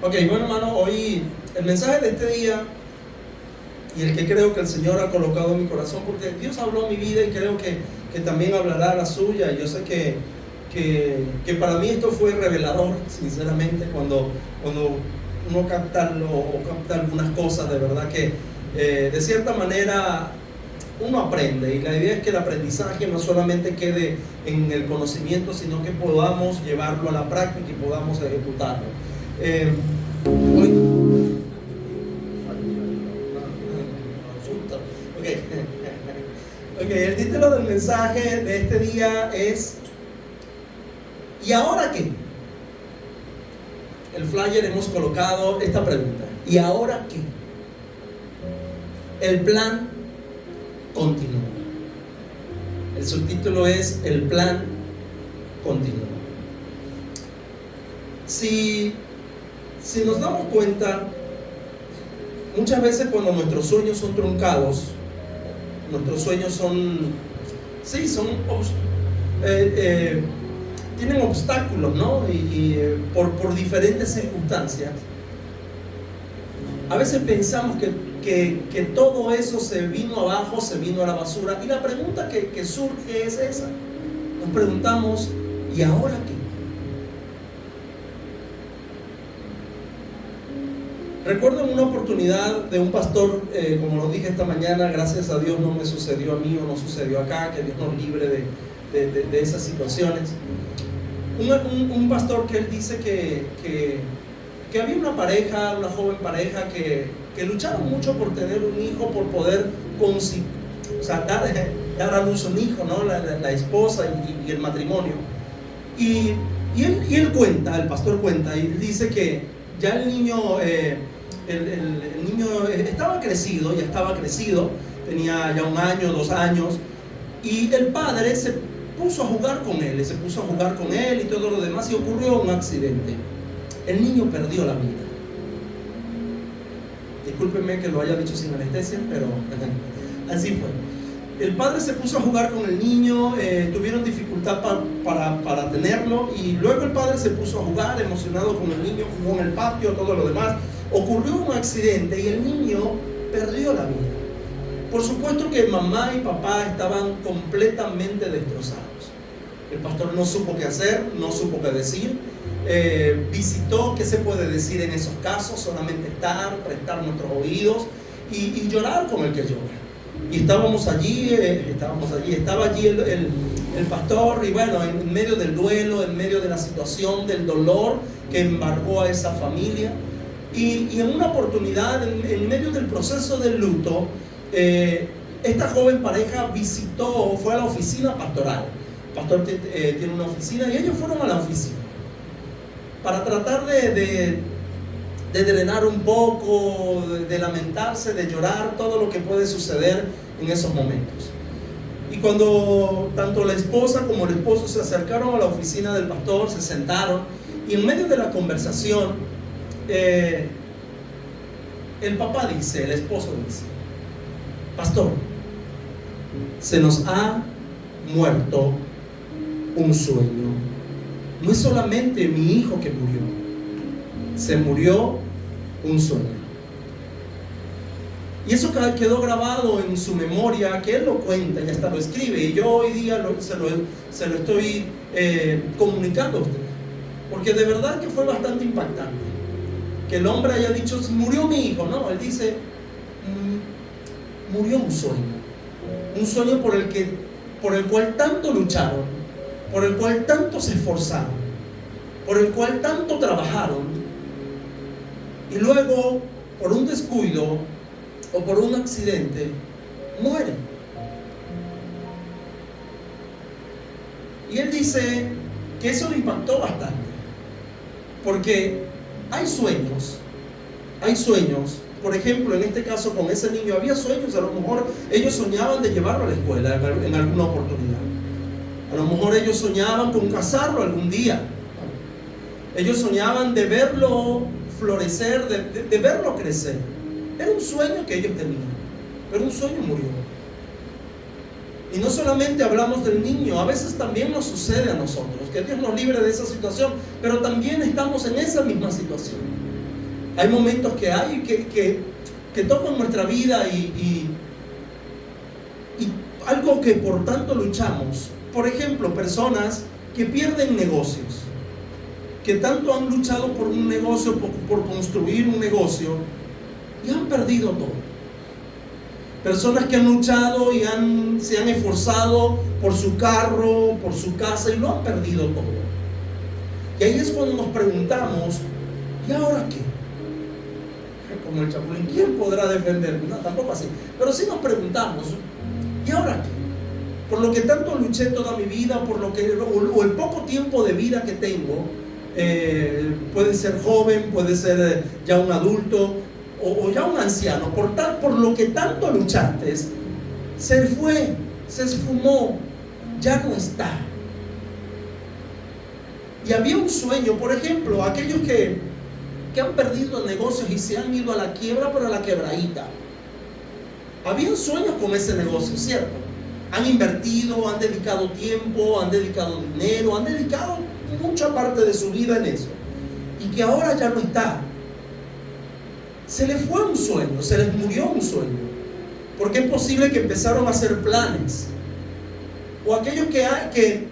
Ok, bueno hermano, hoy el mensaje de este día y el que creo que el Señor ha colocado en mi corazón, porque Dios habló a mi vida y creo que también hablará a la suya. Y yo sé que para mí esto fue revelador, sinceramente, cuando uno capta algunas cosas, de verdad que de cierta manera uno aprende, y la idea es que el aprendizaje no solamente quede en el conocimiento, sino que podamos llevarlo a la práctica y podamos ejecutarlo. Hoy, el título del mensaje de este día es ¿y ahora qué? El flyer hemos colocado esta pregunta: ¿y ahora qué? El plan continúa. El subtítulo es el plan continúa. Si nos damos cuenta, muchas veces cuando nuestros sueños son truncados, nuestros sueños tienen obstáculos, ¿no? Por diferentes circunstancias, a veces pensamos que todo eso se vino abajo, se vino a la basura. Y la pregunta que surge es esa. Nos preguntamos: ¿y ahora qué? Recuerdo en una oportunidad de un pastor, como lo dije esta mañana, gracias a Dios no me sucedió a mí o no sucedió acá, que Dios nos libre de esas situaciones. Un pastor que él dice que había una pareja, una joven pareja que lucharon mucho por tener un hijo, por poder dar a luz un hijo, ¿no? La esposa y el matrimonio. Y él cuenta, el pastor cuenta, y dice que ya el niño estaba crecido, tenía ya 1 año, 2 años, y el padre se puso a jugar con él y todo lo demás, y ocurrió un accidente. El niño perdió la vida. Discúlpenme que lo haya dicho sin anestesia, pero así fue. El padre se puso a jugar con el niño, tuvieron dificultad para tenerlo, y luego el padre se puso a jugar emocionado con el niño, jugó en el patio, todo lo demás. Ocurrió un accidente y el niño perdió la vida. Por supuesto que mamá y papá estaban completamente destrozados. El pastor no supo qué hacer, no supo qué decir. Visitó, ¿qué se puede decir en esos casos? Solamente prestar nuestros oídos y llorar con el que llora. Y estaba allí el pastor, y bueno, en medio del duelo, en medio de la situación, del dolor que embargó a esa familia. Y en una oportunidad, en medio del proceso del luto, esta joven pareja fue a la oficina pastoral. El pastor tiene una oficina, y ellos fueron a la oficina para tratar de drenar un poco, de lamentarse, de llorar, todo lo que puede suceder en esos momentos. Y cuando tanto la esposa como el esposo se acercaron a la oficina del pastor, se sentaron, y en medio de la conversación, el papá dice, el esposo dice: pastor, se nos ha muerto un sueño. No es solamente mi hijo que murió, se murió un sueño. Y eso quedó grabado en su memoria, que él lo cuenta y hasta lo escribe, y yo hoy día se lo estoy comunicando a usted, porque de verdad que fue bastante impactante que el hombre haya dicho: murió mi hijo. No, él dice: murió un sueño por el cual tanto lucharon, por el cual tanto se esforzaron, por el cual tanto trabajaron, y luego, por un descuido o por un accidente, mueren. Y él dice que eso le impactó bastante, porque hay sueños, por ejemplo, en este caso con ese niño había sueños. A lo mejor ellos soñaban de llevarlo a la escuela en alguna oportunidad. A lo mejor ellos soñaban con casarlo algún día. Ellos soñaban de verlo florecer, de verlo crecer. Era un sueño que ellos tenían, pero un sueño murió. Y no solamente hablamos del niño, a veces también nos sucede a nosotros, que Dios nos libre de esa situación, pero también estamos en esa misma situación. Hay momentos que tocan nuestra vida y algo que por tanto luchamos. Por ejemplo, personas que pierden negocios, que tanto han luchado por un negocio, por construir un negocio, y han perdido todo. Personas que han luchado y se han esforzado por su carro, por su casa, y lo han perdido todo. Y ahí es cuando nos preguntamos, ¿y ahora qué? Como el Chapulín, ¿quién podrá defenderme? No, tampoco así. Pero sí nos preguntamos, ¿y ahora qué? Por lo que tanto luché toda mi vida, o el poco tiempo de vida que tengo, puede ser joven, puede ser ya un adulto, o ya un anciano, por lo que tanto luchaste, se fue, se esfumó, ya no está. Y había un sueño, por ejemplo, aquellos que han perdido negocios y se han ido a la quiebra, pero a la quebradita. Habían sueños con ese negocio, ¿cierto? Han invertido, han dedicado tiempo, han dedicado dinero, han dedicado mucha parte de su vida en eso. Y que ahora ya no está. Se les fue un sueño, se les murió un sueño. Porque es posible que empezaron a hacer planes. O aquellos que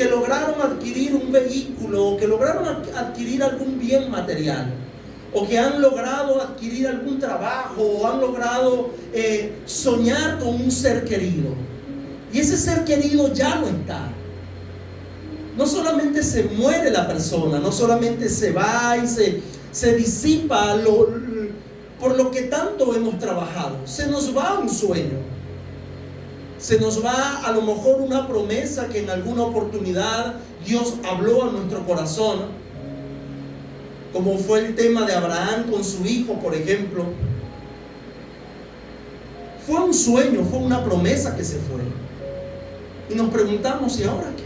lograron adquirir un vehículo, o que lograron adquirir algún bien material, o que han logrado adquirir algún trabajo, o han logrado soñar con un ser querido. Y ese ser querido ya no está. No solamente se muere la persona, no solamente se va y se disipa por lo que tanto hemos trabajado. Se nos va un sueño. Se nos va a lo mejor una promesa que en alguna oportunidad Dios habló a nuestro corazón, como fue el tema de Abraham con su hijo, por ejemplo. Fue un sueño, fue una promesa que se fue. Y nos preguntamos, ¿y ahora qué?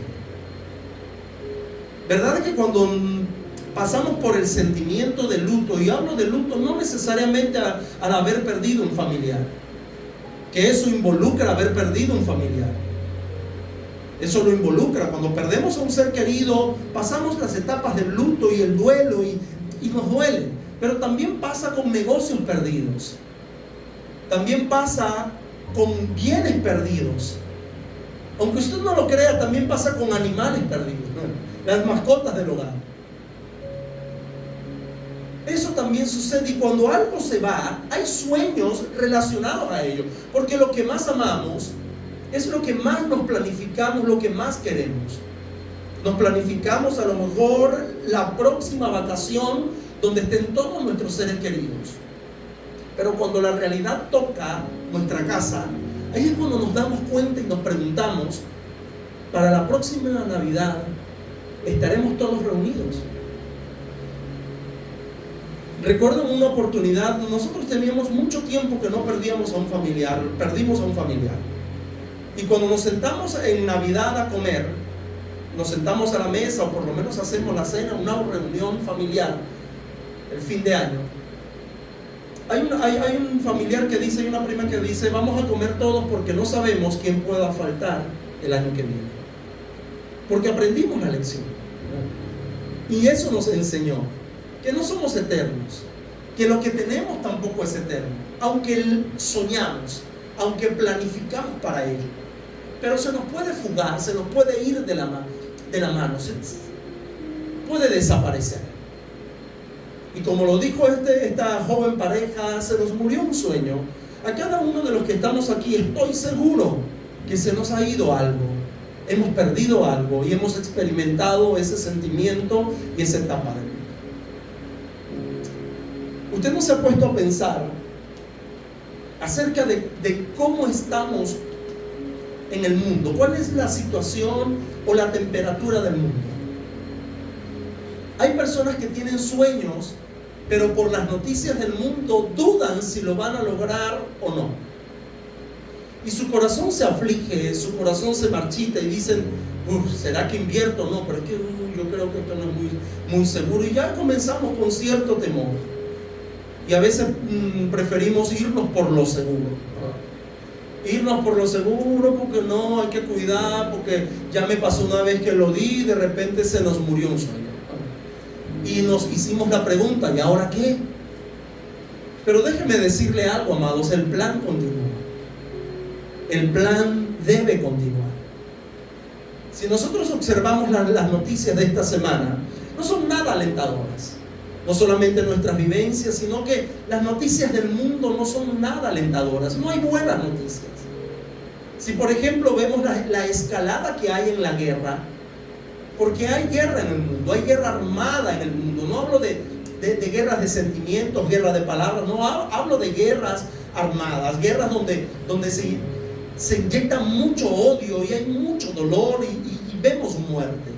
¿Verdad que cuando pasamos por el sentimiento de luto, y hablo de luto no necesariamente al haber perdido un familiar, que eso involucra haber perdido un familiar, eso lo involucra, cuando perdemos a un ser querido, pasamos las etapas del luto y el duelo y nos duele, pero también pasa con negocios perdidos, también pasa con bienes perdidos, aunque usted no lo crea, también pasa con animales perdidos, ¿no? Las mascotas del hogar. Eso también sucede, y cuando algo se va, hay sueños relacionados a ello, porque lo que más amamos es lo que más nos planificamos, lo que más queremos. Nos planificamos a lo mejor la próxima vacación donde estén todos nuestros seres queridos, pero cuando la realidad toca nuestra casa, ahí es cuando nos damos cuenta y nos preguntamos, para la próxima Navidad ¿estaremos todos reunidos? Recuerdo en una oportunidad, nosotros teníamos mucho tiempo que no perdimos a un familiar. Y cuando nos sentamos en Navidad a comer, nos sentamos a la mesa, o por lo menos hacemos la cena, una reunión familiar, el fin de año. Hay un familiar que dice, hay una prima que dice, vamos a comer todos porque no sabemos quién pueda faltar el año que viene. Porque aprendimos la lección. Y eso nos enseñó que no somos eternos, que lo que tenemos tampoco es eterno, aunque soñamos, aunque planificamos para ello, pero se nos puede fugar, se nos puede ir de la mano, puede desaparecer. Y como lo dijo esta joven pareja, se nos murió un sueño. A cada uno de los que estamos aquí estoy seguro que se nos ha ido algo, hemos perdido algo y hemos experimentado ese sentimiento y esa etapa de vida. ¿Usted no se ha puesto a pensar acerca de cómo estamos en el mundo? ¿Cuál es la situación o la temperatura del mundo? Hay personas que tienen sueños, pero por las noticias del mundo dudan si lo van a lograr o no. Y su corazón se aflige, su corazón se marchita y dicen, ¿será que invierto o no? Pero es que yo creo que esto no es muy seguro. Y ya comenzamos con cierto temor. Y a veces preferimos irnos por lo seguro. Irnos por lo seguro porque no, hay que cuidar, porque ya me pasó una vez que lo di y de repente se nos murió un sueño. y nos hicimos la pregunta, ¿y ahora qué? Pero déjeme decirle algo, amados, el plan continúa. El plan debe continuar. Si nosotros observamos las noticias de esta semana, no son nada alentadoras. No solamente nuestras vivencias, sino que las noticias del mundo no son nada alentadoras. No hay buenas noticias. Si por ejemplo vemos la escalada que hay en la guerra, porque hay guerra en el mundo, hay guerra armada en el mundo. No hablo de guerras de sentimientos, guerras de palabras, no, hablo de guerras armadas, guerras donde se inyecta mucho odio y hay mucho dolor y vemos muerte,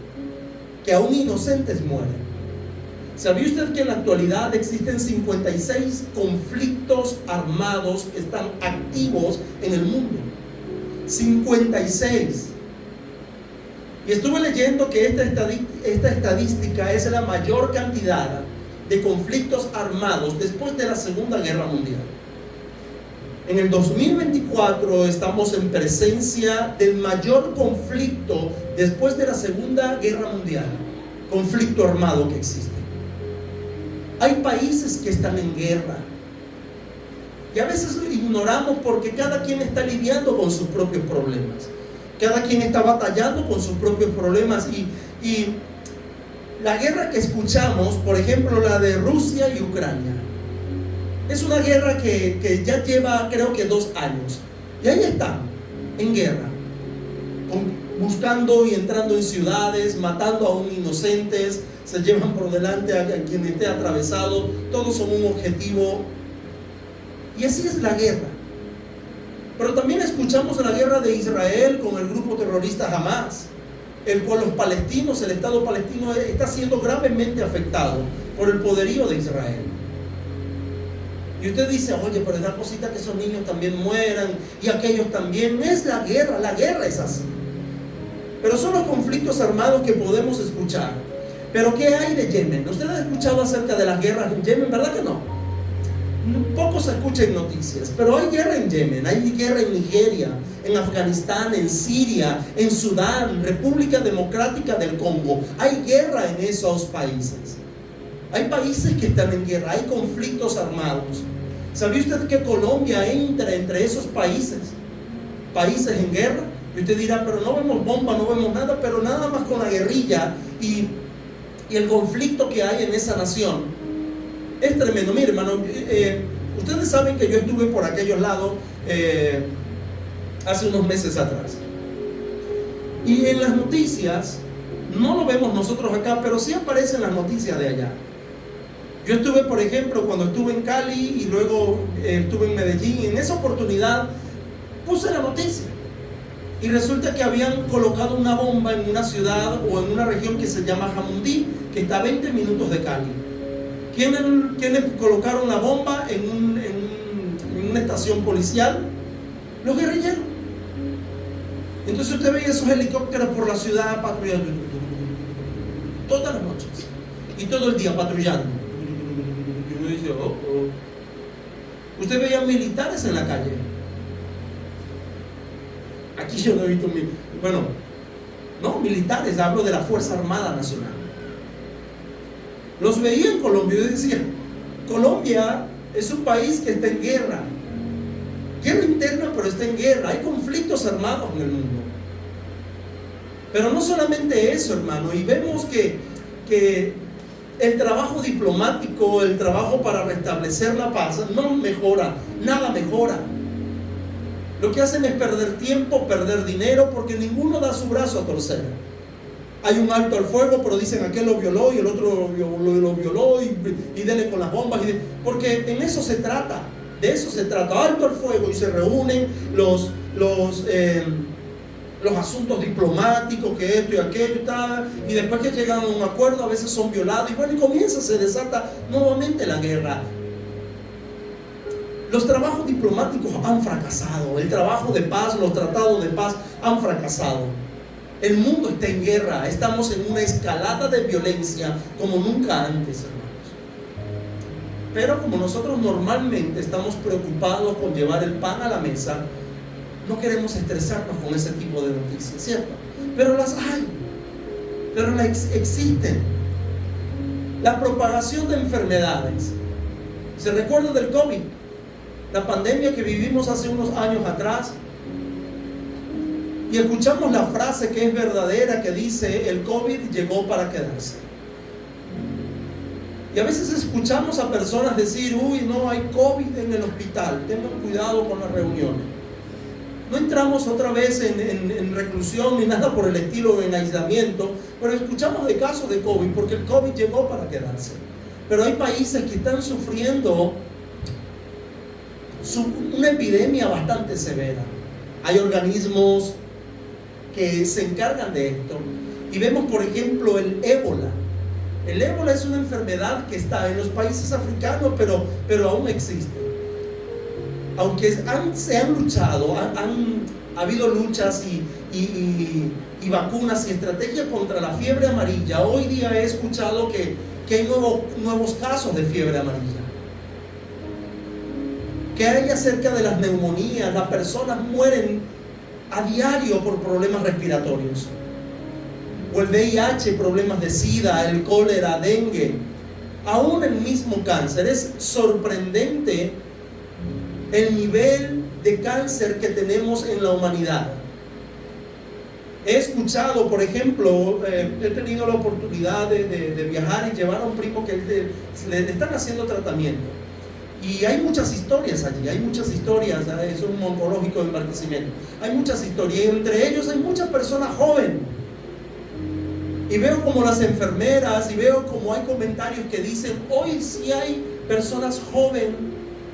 que aún inocentes mueren. ¿Sabía usted que en la actualidad existen 56 conflictos armados que están activos en el mundo? 56. Y estuve leyendo que esta estadística es la mayor cantidad de conflictos armados después de la Segunda Guerra Mundial. En el 2024 estamos en presencia del mayor conflicto después de la Segunda Guerra Mundial, conflicto armado que existe. Hay países que están en guerra y a veces lo ignoramos porque cada quien está lidiando con sus propios problemas. Cada quien está batallando con sus propios problemas y la guerra que escuchamos, por ejemplo, la de Rusia y Ucrania, es una guerra que ya lleva creo que 2 años. Y ahí están, en guerra, buscando y entrando en ciudades, matando aún inocentes, se llevan por delante a quien esté atravesado, todos son un objetivo. Y así es la guerra. Pero también escuchamos la guerra de Israel con el grupo terrorista Hamas, el cual los palestinos, el Estado palestino está siendo gravemente afectado por el poderío de Israel. Y usted dice, oye, pero es una cosita que esos niños también mueran y aquellos también. Es la guerra es así. Pero son los conflictos armados que podemos escuchar. Pero ¿qué hay de Yemen? ¿Usted ha escuchado acerca de las guerras en Yemen? ¿Verdad que no? Poco se escucha en noticias, pero hay guerra en Yemen, hay guerra en Nigeria, en Afganistán, en Siria, en Sudán, República Democrática del Congo. Hay guerra en esos países. Hay países que están en guerra, hay conflictos armados. ¿Sabía usted que Colombia entra entre esos países en guerra? Y usted dirá, pero no vemos bomba, no vemos nada, pero nada más con la guerrilla y el conflicto que hay en esa nación. Es tremendo. Mire, hermano, ustedes saben que yo estuve por aquellos lados hace unos meses atrás. Y en las noticias, no lo vemos nosotros acá, pero sí aparecen las noticias de allá. Yo estuve, por ejemplo, cuando estuve en Cali y luego estuve en Medellín, en esa oportunidad puse la noticia. Y resulta que habían colocado una bomba en una ciudad o en una región que se llama Jamundí, que está a 20 minutos de Cali. ¿Quiénes colocaron la bomba en una estación policial? Los guerrilleros. Entonces usted veía esos helicópteros por la ciudad patrullando todas las noches y todo el día patrullando. Y uno dice, usted veía militares en la calle. Aquí yo no he visto militares, hablo de la Fuerza Armada Nacional. Los veía en Colombia y yo decía, Colombia es un país que está en guerra interna, pero está en guerra. Hay conflictos armados en el mundo. Pero no solamente eso, hermano, y vemos que el trabajo diplomático, el trabajo para restablecer la paz no mejora, nada mejora. Lo que hacen es perder tiempo, perder dinero, porque ninguno da su brazo a torcer. Hay un alto al fuego, pero dicen aquel lo violó y el otro lo violó y dele con las bombas. Porque en eso se trata, de eso se trata, alto al fuego, y se reúnen los asuntos diplomáticos, que esto y aquello y tal, y después que llegan a un acuerdo a veces son violados y se desata nuevamente la guerra. Los trabajos diplomáticos han fracasado, el trabajo de paz, los tratados de paz han fracasado. El mundo está en guerra, estamos en una escalada de violencia como nunca antes, hermanos. Pero como nosotros normalmente estamos preocupados con llevar el pan a la mesa, no queremos estresarnos con ese tipo de noticias, ¿cierto? Pero las hay, pero existen. La propagación de enfermedades. ¿Se recuerda del COVID? La pandemia que vivimos hace unos años atrás. Y escuchamos la frase que es verdadera, que dice: el COVID llegó para quedarse. Y a veces escuchamos a personas decir: uy, no hay COVID en el hospital, tengan cuidado con las reuniones. No entramos otra vez en reclusión ni nada por el estilo, en aislamiento, pero escuchamos de casos de COVID, porque el COVID llegó para quedarse. Pero hay países que están sufriendo una epidemia bastante severa. Hay organismos que se encargan de esto. Y vemos, por ejemplo, el ébola. El ébola es una enfermedad que está en los países africanos, pero aún existe. Aunque se han luchado, ha habido luchas y vacunas y estrategias contra la fiebre amarilla, hoy día he escuchado que hay nuevos casos de fiebre amarilla. Que hay acerca de las neumonías, las personas mueren a diario por problemas respiratorios. O el VIH, problemas de SIDA, el cólera, dengue. Aún el mismo cáncer. Es sorprendente el nivel de cáncer que tenemos en la humanidad. He escuchado, por ejemplo, he tenido la oportunidad de viajar y llevar a un primo que le están haciendo tratamiento. Y hay muchas historias allí, hay muchas historias, es un oncológico de embarquecimiento. Hay muchas historias, y entre ellos hay muchas personas jóvenes. Y veo como las enfermeras, y veo como hay comentarios que dicen: hoy sí hay personas jóvenes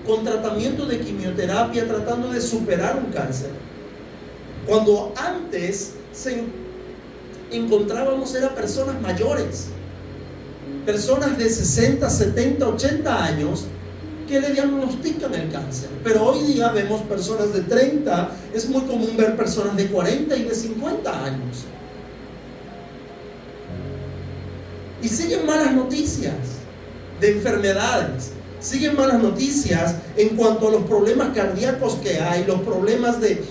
con tratamiento de quimioterapia tratando de superar un cáncer. Cuando antes encontrábamos eran personas mayores, personas de 60, 70, 80 años que le diagnostican el cáncer. Pero hoy día vemos personas de 30, es muy común ver personas de 40 y de 50 años. Y siguen malas noticias de enfermedades, siguen malas noticias en cuanto a los problemas cardíacos que hay, los problemas de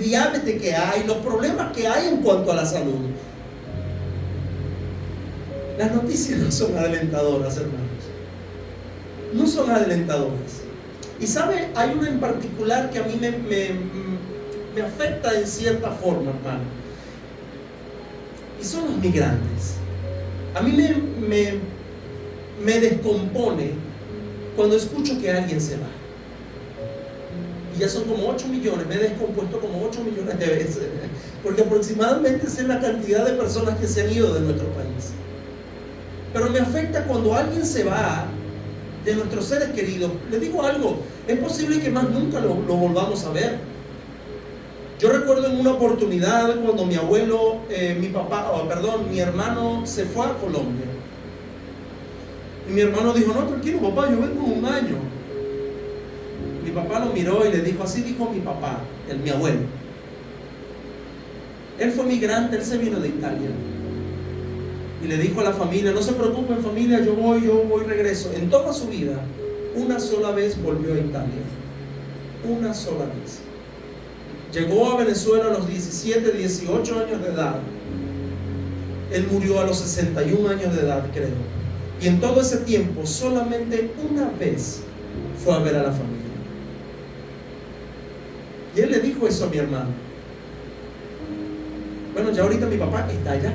diabetes que hay, los problemas que hay en cuanto a la salud. Las noticias no son alentadoras, hermanos. No son alentadoras. Y sabe, hay una en particular que a mí me afecta en cierta forma, hermano. Y son los migrantes. A mí me descompone cuando escucho que alguien se va. Y ya son como 8 millones, me he descompuesto como 8 millones de veces, porque aproximadamente esa es la cantidad de personas que se han ido de nuestro país. Pero me afecta cuando alguien se va de nuestros seres queridos. Les digo algo, es posible que más nunca lo volvamos a ver. Yo recuerdo en una oportunidad cuando mi abuelo, mi hermano se fue a Colombia. Y mi hermano dijo: no, tranquilo papá, yo vengo en un año. Mi papá lo miró y le dijo: así dijo mi papá, mi abuelo. Él fue migrante, él se vino de Italia. Y le dijo a la familia: no se preocupen familia, yo voy, regreso. En toda su vida, una sola vez volvió a Italia. Una sola vez. Llegó a Venezuela a los 17, 18 años de edad. Él murió a los 61 años de edad, creo. Y en todo ese tiempo, solamente una vez fue a ver a la familia. Y él le dijo eso a mi hermano. Bueno, ya ahorita mi papá está allá.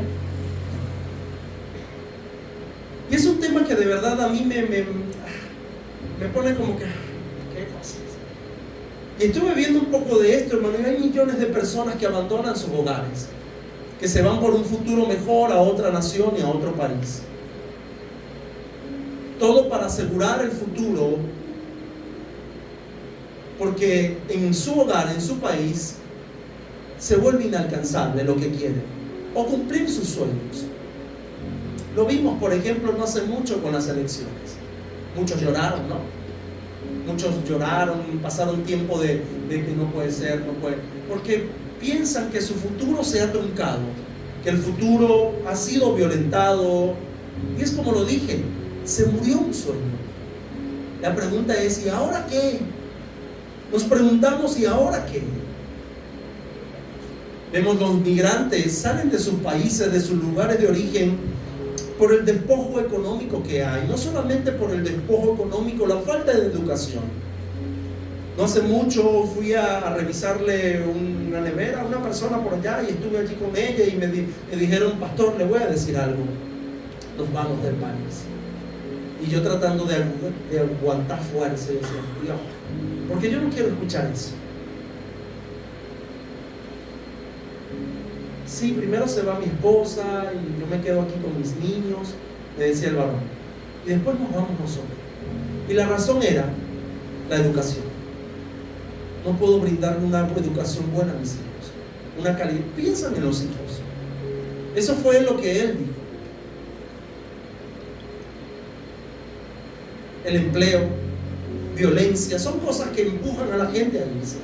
Y es un tema que de verdad a mí me pone como que, ¿qué cosas? Y estuve viendo un poco de esto, hermano, y hay millones de personas que abandonan sus hogares, que se van por un futuro mejor a otra nación y a otro país. Todo para asegurar el futuro, porque en su hogar, en su país, se vuelve inalcanzable lo que quieren, o cumplir sus sueños. Lo vimos, por ejemplo, no hace mucho con las elecciones. Muchos lloraron, ¿no? Muchos lloraron, pasaron tiempo de que no puede ser, no puede, porque piensan que su futuro se ha truncado, que el futuro ha sido violentado. Y es como lo dije, se murió un sueño. La pregunta es: ¿y ahora qué? Nos preguntamos: ¿y ahora qué? Vemos los migrantes salen de sus países, de sus lugares de origen, por el despojo económico que hay, no solamente por el despojo económico, la falta de educación. No hace mucho fui a revisarle una nevera a una persona por allá y estuve allí con ella y me dijeron: pastor, le voy a decir algo, nos vamos del país. Y yo tratando de aguantar fuerza, y decía: Dios, porque yo no quiero escuchar eso. Sí, primero se va mi esposa y yo me quedo aquí con mis niños, me decía el varón, y después nos vamos nosotros. Y la razón era la educación. No puedo brindarle una educación buena a mis hijos, una calidad. Piensan en los hijos. Eso fue lo que él dijo. El empleo, violencia, son cosas que empujan a la gente a irse.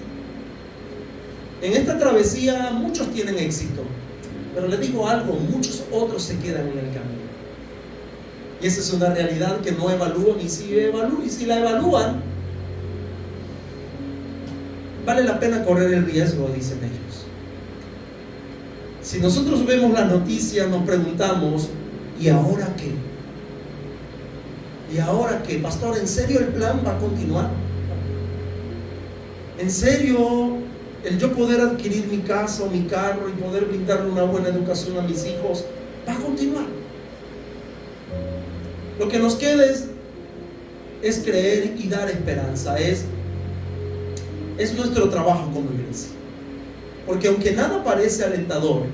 En esta travesía muchos tienen éxito, pero les digo algo, muchos otros se quedan en el camino. Y esa es una realidad que no evalúan, y si la evalúan, vale la pena correr el riesgo, dicen ellos. Si nosotros vemos las noticias, nos preguntamos: ¿y ahora qué? ¿Y ahora qué? Pastor, ¿en serio el plan va a continuar? ¿En serio el yo poder adquirir mi casa o mi carro y poder brindarle una buena educación a mis hijos va a continuar? Lo que nos queda es creer y dar esperanza. Es nuestro trabajo como iglesia. Porque aunque nada parece alentador,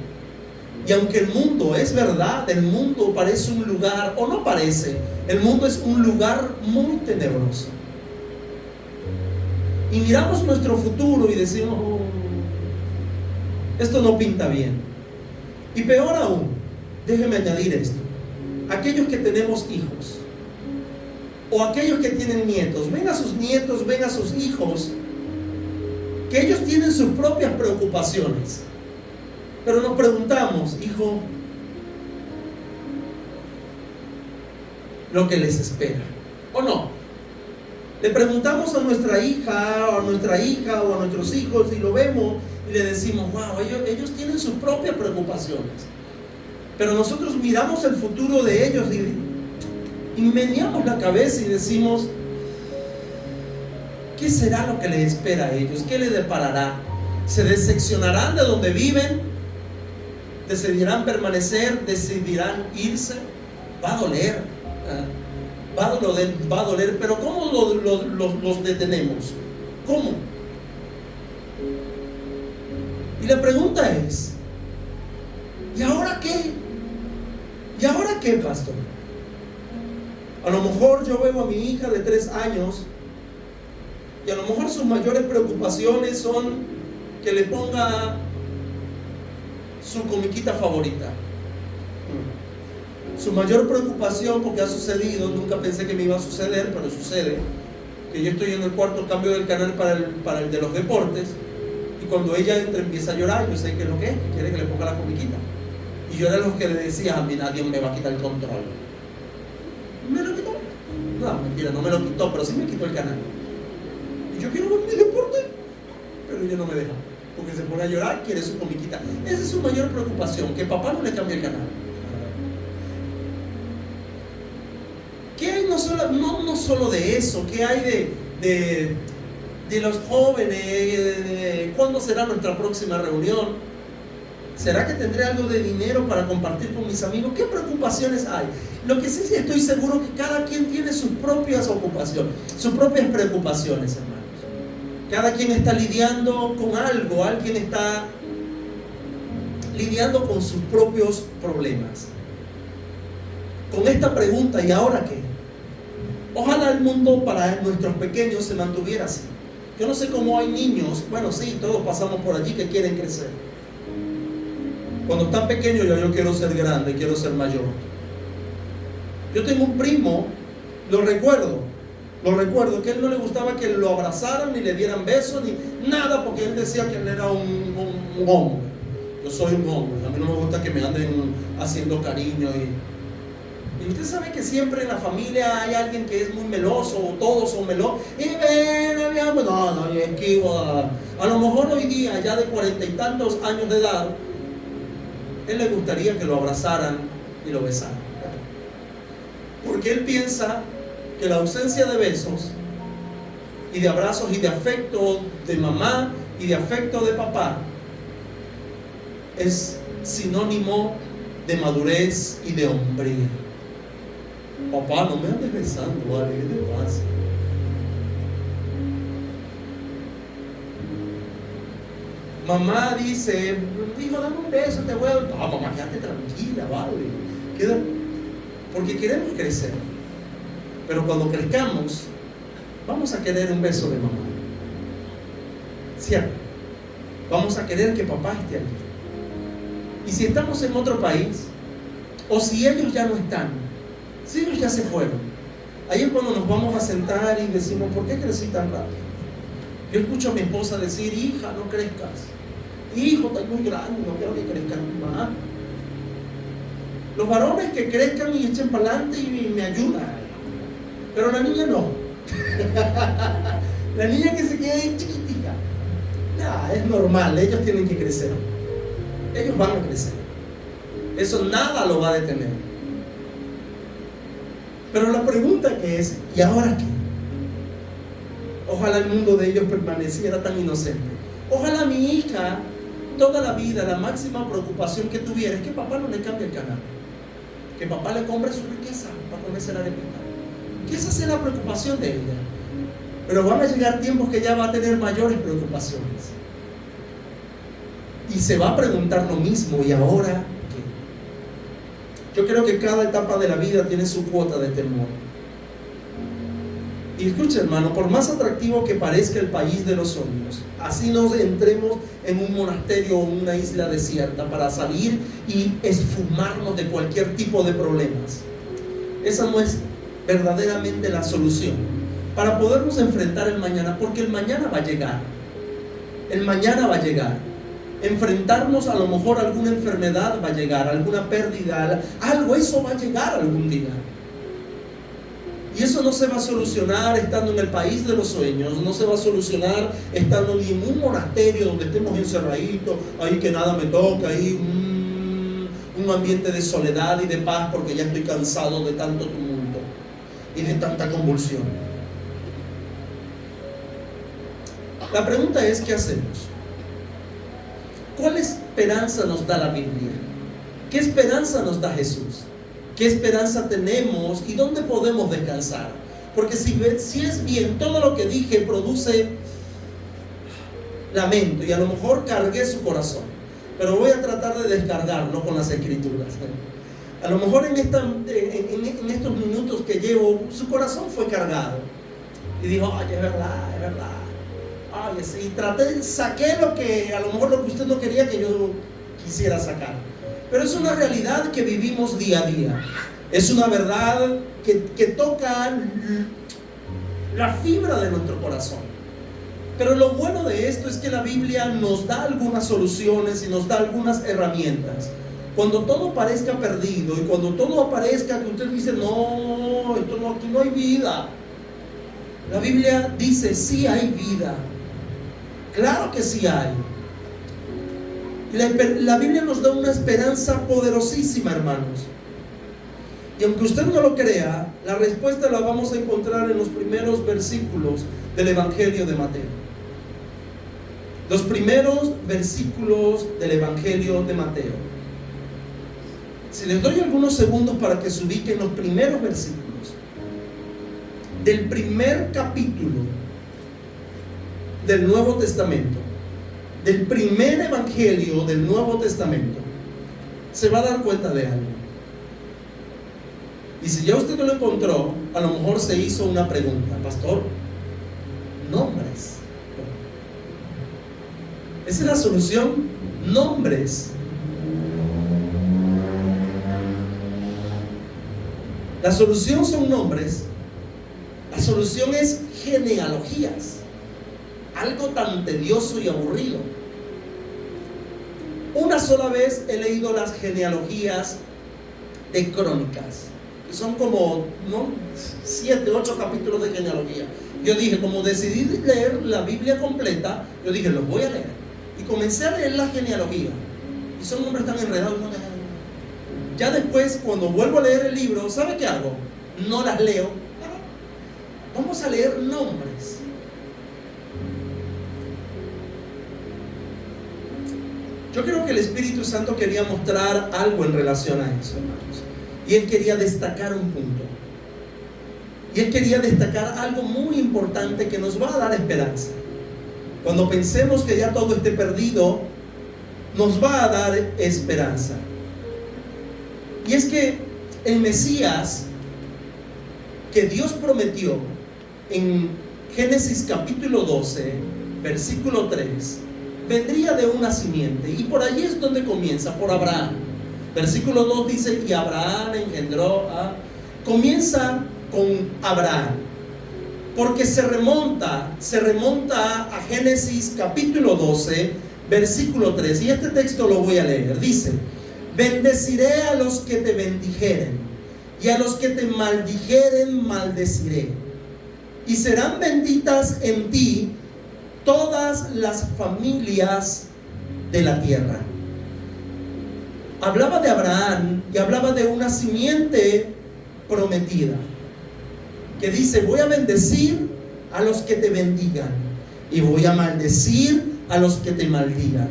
y aunque el mundo, es verdad, el mundo parece un lugar, o no parece, el mundo es un lugar muy tenebroso. Y miramos nuestro futuro y decimos: oh, esto no pinta bien. Y peor aún, déjeme añadir esto: aquellos que tenemos hijos, o aquellos que tienen nietos, ven a sus nietos, ven a sus hijos, que ellos tienen sus propias preocupaciones. Pero nos preguntamos: hijo, lo que les espera, ¿o no? Le preguntamos a nuestra hija o a nuestros hijos, y lo vemos y le decimos: wow, ellos tienen sus propias preocupaciones. Pero nosotros miramos el futuro de ellos y meneamos la cabeza y decimos: ¿qué será lo que les espera a ellos? ¿Qué les deparará? ¿Se decepcionarán de donde viven? ¿Decidirán permanecer? ¿Decidirán irse? Va a doler. Va a doler, pero ¿cómo los detenemos? ¿Cómo? Y la pregunta es: ¿y ahora qué? ¿Y ahora qué, pastor? A lo mejor yo veo a mi hija de 3 años y a lo mejor sus mayores preocupaciones son que le ponga su comiquita favorita. Su mayor preocupación, porque ha sucedido, nunca pensé que me iba a suceder, pero sucede, que yo estoy en el cuarto cambio del canal para el de los deportes, y cuando ella entra empieza a llorar. Yo sé que es lo que es, quiere que le ponga la comiquita. Y yo era lo que le decía: a mí nadie me va a quitar el control. ¿Me lo quitó? No, mentira, no me lo quitó, pero sí me quitó el canal. Y yo quiero ver mi deporte, pero ella no me deja, porque se pone a llorar, quiere su comiquita. Esa es su mayor preocupación, que papá no le cambie el canal. ¿Qué hay no solo de eso? ¿Qué hay de los jóvenes? ¿Cuándo será nuestra próxima reunión? ¿Será que tendré algo de dinero para compartir con mis amigos? ¿Qué preocupaciones hay? Lo que sí estoy seguro que cada quien tiene sus propias ocupaciones, sus propias preocupaciones, hermanos. Cada quien está lidiando con algo, alguien está lidiando con sus propios problemas. Con esta pregunta: ¿y ahora qué? Ojalá el mundo para nuestros pequeños se mantuviera así. Yo no sé cómo hay niños, bueno, sí, todos pasamos por allí, que quieren crecer. Cuando están pequeños, yo quiero ser grande, quiero ser mayor. Yo tengo un primo, lo recuerdo, que a él no le gustaba que lo abrazaran, ni le dieran besos, ni nada, porque él decía que él era un hombre. Yo soy un hombre, a mí no me gusta que me anden haciendo cariño. Y usted sabe que siempre en la familia hay alguien que es muy meloso, o todos son melosos. Y a lo mejor hoy día, ya de 40 y tantos años de edad, él le gustaría que lo abrazaran y lo besaran. porque él piensa que la ausencia de besos y de abrazos y de afecto de mamá y de afecto de papá es sinónimo de madurez y de hombría. Papá, no me andes besando, ¿vale? ¿Qué te pasa? Mamá dice, hijo, dame un beso, te voy a... No, mamá, quédate tranquila, ¿vale? Porque queremos crecer. Pero cuando crezcamos, vamos a querer un beso de mamá. ¿Cierto? Vamos a querer que papá esté allí. Y si estamos en otro país, o si ellos ya no están, si ellos ya se fueron, ahí es cuando nos vamos a sentar y decimos, ¿por qué crecí tan rápido? Yo escucho a mi esposa decir, hija, no crezcas. Hijo, estás muy grande, no quiero que crezcas más. Los varones que crezcan y echen para adelante y me ayudan. Pero la niña no. La niña que se queda ahí chiquitita. Nah, es normal, ellos tienen que crecer. Ellos van a crecer. Eso nada lo va a detener. Pero la pregunta que es, ¿y ahora qué? Ojalá el mundo de ellos permaneciera tan inocente. Ojalá mi hija, toda la vida, la máxima preocupación que tuviera es que papá no le cambie el canal, que papá le compre su riqueza para comerse la arepita. Que esa sea la preocupación de ella. Pero van a llegar tiempos que ella va a tener mayores preocupaciones y se va a preguntar lo mismo, ¿y ahora qué? Yo creo que cada etapa de la vida tiene su cuota de temor. Y escucha, hermano, por más atractivo que parezca el país de los sueños, así nos entremos en un monasterio o una isla desierta para salir y esfumarnos de cualquier tipo de problemas, esa no es verdaderamente la solución para podernos enfrentar el mañana, porque el mañana va a llegar. El mañana va a llegar. Enfrentarnos a lo mejor a alguna enfermedad va a llegar, alguna pérdida, algo, eso va a llegar algún día. Y eso no se va a solucionar estando en el país de los sueños, no se va a solucionar estando ni en un monasterio donde estemos encerraditos, ahí que nada me toca, ahí un ambiente de soledad y de paz, porque ya estoy cansado de tanto tumulto y de tanta convulsión. La pregunta es, ¿qué hacemos? ¿Cuál esperanza nos da la Biblia? ¿Qué esperanza nos da Jesús? ¿Qué esperanza tenemos y dónde podemos descansar? Porque si es bien, todo lo que dije produce lamento y a lo mejor cargué su corazón, pero voy a tratar de descargarlo con las Escrituras. A lo mejor en estos minutos que llevo, su corazón fue cargado y dijo, ay, es verdad, es verdad. Ay, y saqué lo que a lo mejor lo que usted no quería que yo quisiera sacar. Pero es una realidad que vivimos día a día. Es una verdad que toca la fibra de nuestro corazón. Pero lo bueno de esto es que la Biblia nos da algunas soluciones y nos da algunas herramientas. Cuando todo parezca perdido y cuando todo parezca que usted dice, no, aquí no hay vida. La Biblia dice, sí hay vida. Claro que sí hay. La Biblia nos da una esperanza poderosísima, hermanos. Y aunque usted no lo crea, la respuesta la vamos a encontrar en los primeros versículos del Evangelio de Mateo. Los primeros versículos del Evangelio de Mateo. Si les doy algunos segundos para que se ubiquen los primeros versículos del primer capítulo del Nuevo Testamento, del primer evangelio del Nuevo Testamento, se va a dar cuenta de algo. Y si ya usted no lo encontró, a lo mejor se hizo una pregunta, pastor, nombres. Esa es la solución, nombres. La solución son nombres. La solución es genealogías. Algo tan tedioso y aburrido. Una sola vez he leído las genealogías de Crónicas, que son como 7, 8 capítulos de genealogía. Yo dije, como decidí leer la Biblia completa, yo dije, los voy a leer. Y comencé a leer la genealogía. Y son nombres tan enredados. Ya después, cuando vuelvo a leer el libro, ¿sabe qué hago? no las leo. Vamos a leer nombres. Yo creo que el Espíritu Santo quería mostrar algo en relación a eso, hermanos. Y Él quería destacar un punto. Y Él quería destacar algo muy importante que nos va a dar esperanza. Cuando pensemos que ya todo esté perdido, nos va a dar esperanza. Y es que el Mesías que Dios prometió en Génesis capítulo 12, versículo 3, vendría de una simiente. Y por allí es donde comienza, por Abraham. Versículo 2 dice, y Abraham engendró a... Comienza con Abraham, porque se remonta a Génesis capítulo 12, versículo 3. Y este texto lo voy a leer. Dice, bendeciré a los que te bendijeren, y a los que te maldijeren maldeciré. Y serán benditas en ti todas las familias de la tierra. Hablaba de Abraham y hablaba de una simiente prometida, que dice, voy a bendecir a los que te bendigan y voy a maldecir a los que te maldigan.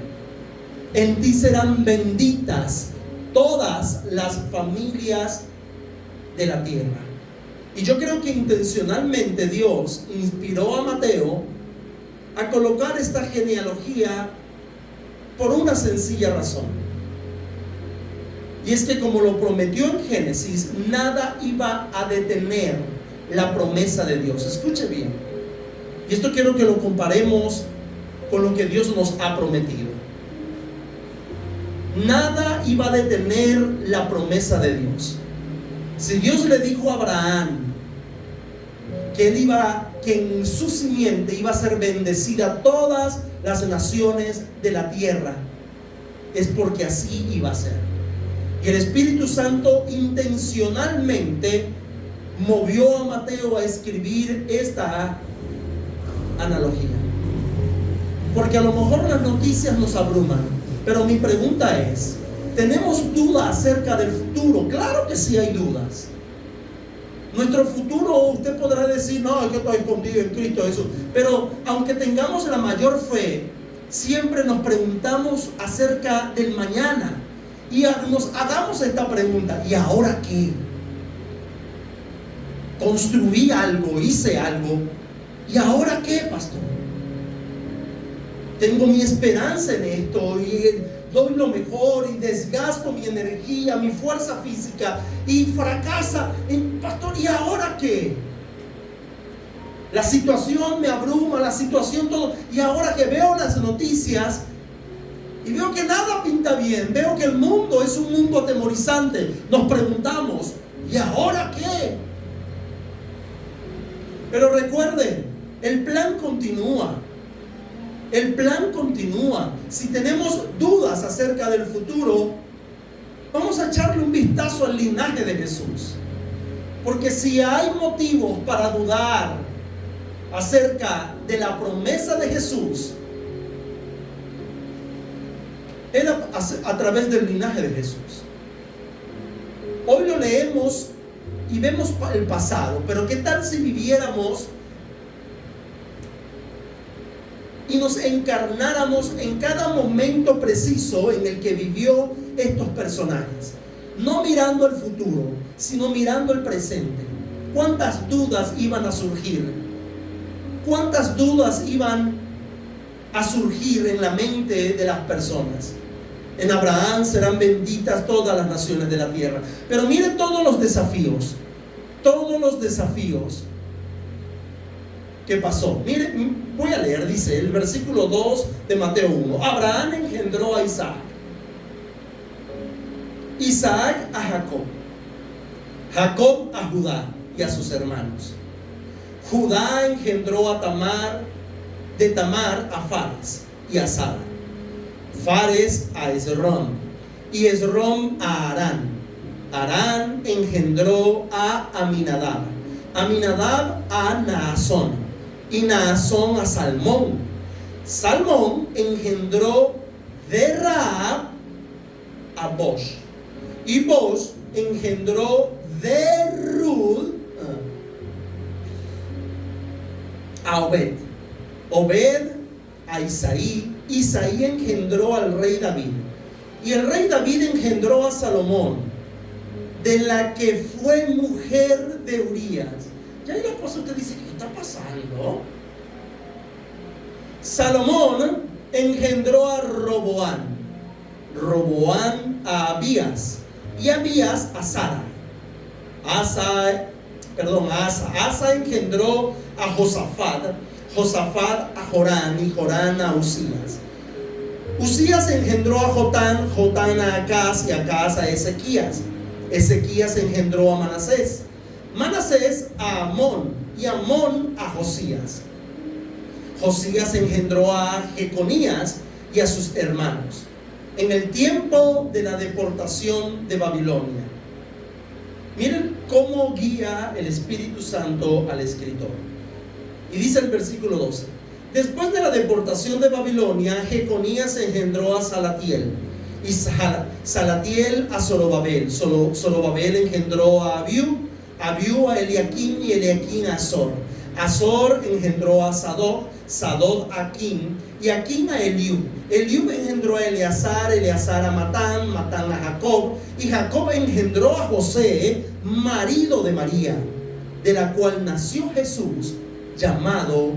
En ti serán benditas todas las familias de la tierra. Y yo creo que intencionalmente Dios inspiró a Mateo a colocar esta genealogía por una sencilla razón. Y es que como lo prometió en Génesis, nada iba a detener la promesa de Dios. Escuche bien. Y esto quiero que lo comparemos con lo que Dios nos ha prometido. Nada iba a detener la promesa de Dios. Si Dios le dijo a Abraham que en su simiente iba a ser bendecida todas las naciones de la tierra, es porque así iba a ser. Y el Espíritu Santo intencionalmente movió a Mateo a escribir esta analogía. Porque a lo mejor las noticias nos abruman, pero mi pregunta es, ¿tenemos duda acerca del futuro? Claro que sí hay dudas. Nuestro futuro, usted podrá decir, no, es que estoy escondido en Cristo, eso. Pero aunque tengamos la mayor fe, siempre nos preguntamos acerca del mañana. Y nos hagamos esta pregunta, ¿y ahora qué? Construí algo, hice algo, ¿y ahora qué, pastor? Tengo mi esperanza en esto y doy lo mejor y desgasto mi energía, mi fuerza física y fracasa. Pastor, ¿y ahora qué? La situación me abruma, la situación todo. Y ahora que veo las noticias y veo que nada pinta bien, veo que el mundo es un mundo atemorizante, nos preguntamos, ¿y ahora qué? Pero recuerden, el plan continúa. El plan continúa. Si tenemos dudas acerca del futuro, vamos a echarle un vistazo al linaje de Jesús. Porque si hay motivos para dudar acerca de la promesa de Jesús, era a través del linaje de Jesús. Hoy lo leemos y vemos el pasado, pero ¿qué tal si viviéramos y nos encarnáramos en cada momento preciso en el que vivió estos personajes? No mirando el futuro, sino mirando el presente. ¿Cuántas dudas iban a surgir? ¿Cuántas dudas iban a surgir en la mente de las personas? En Abraham serán benditas todas las naciones de la tierra. Pero miren todos los desafíos que pasó. Miren, voy a leer, dice el versículo 2 de Mateo 1. Abraham engendró a Isaac, Isaac a Jacob, Jacob a Judá y a sus hermanos. Judá engendró a Tamar, de Tamar a Fares y a Sara, Fares a Esrom y Esrom a Arán. Arán engendró a Aminadab, Aminadab a Naasón y Naasón a Salmón. Salmón engendró de Rahab a Boz y Boz engendró de Ruth a Obed, Obed a Isaí, Isaí engendró al rey David, y el rey David engendró a Salomón, de la que fue mujer de Urías. Ya hay una cosa que dice, ¿qué está pasando? Salomón engendró a Roboán, Roboán a Abías, y Abías a Sara. Asa engendró a Josafat, Josafat a Jorán, y Jorán a Usías. Usías engendró a Jotán, Jotán a Acaz, y Acaz a Ezequías. Ezequías engendró a Manasés, Manasés a Amón, y Amón a Josías. Josías engendró a Jeconías y a sus hermanos en el tiempo de la deportación de Babilonia. Miren cómo guía el Espíritu Santo al escritor. Y dice el versículo 12: después de la deportación de Babilonia, Jeconías engendró a Salatiel, y Salatiel a Zorobabel. Zorobabel engendró a Abiú, Abiú a Eliaquim, y Eliaquim a Azor. Azor engendró a Sadoc, Sadoc a Aquim, y Aquim a Eliú. Eliú engendró a Eleazar, Eleazar a Matán, Matán a Jacob, y Jacob engendró a José, marido de María, de la cual nació Jesús, llamado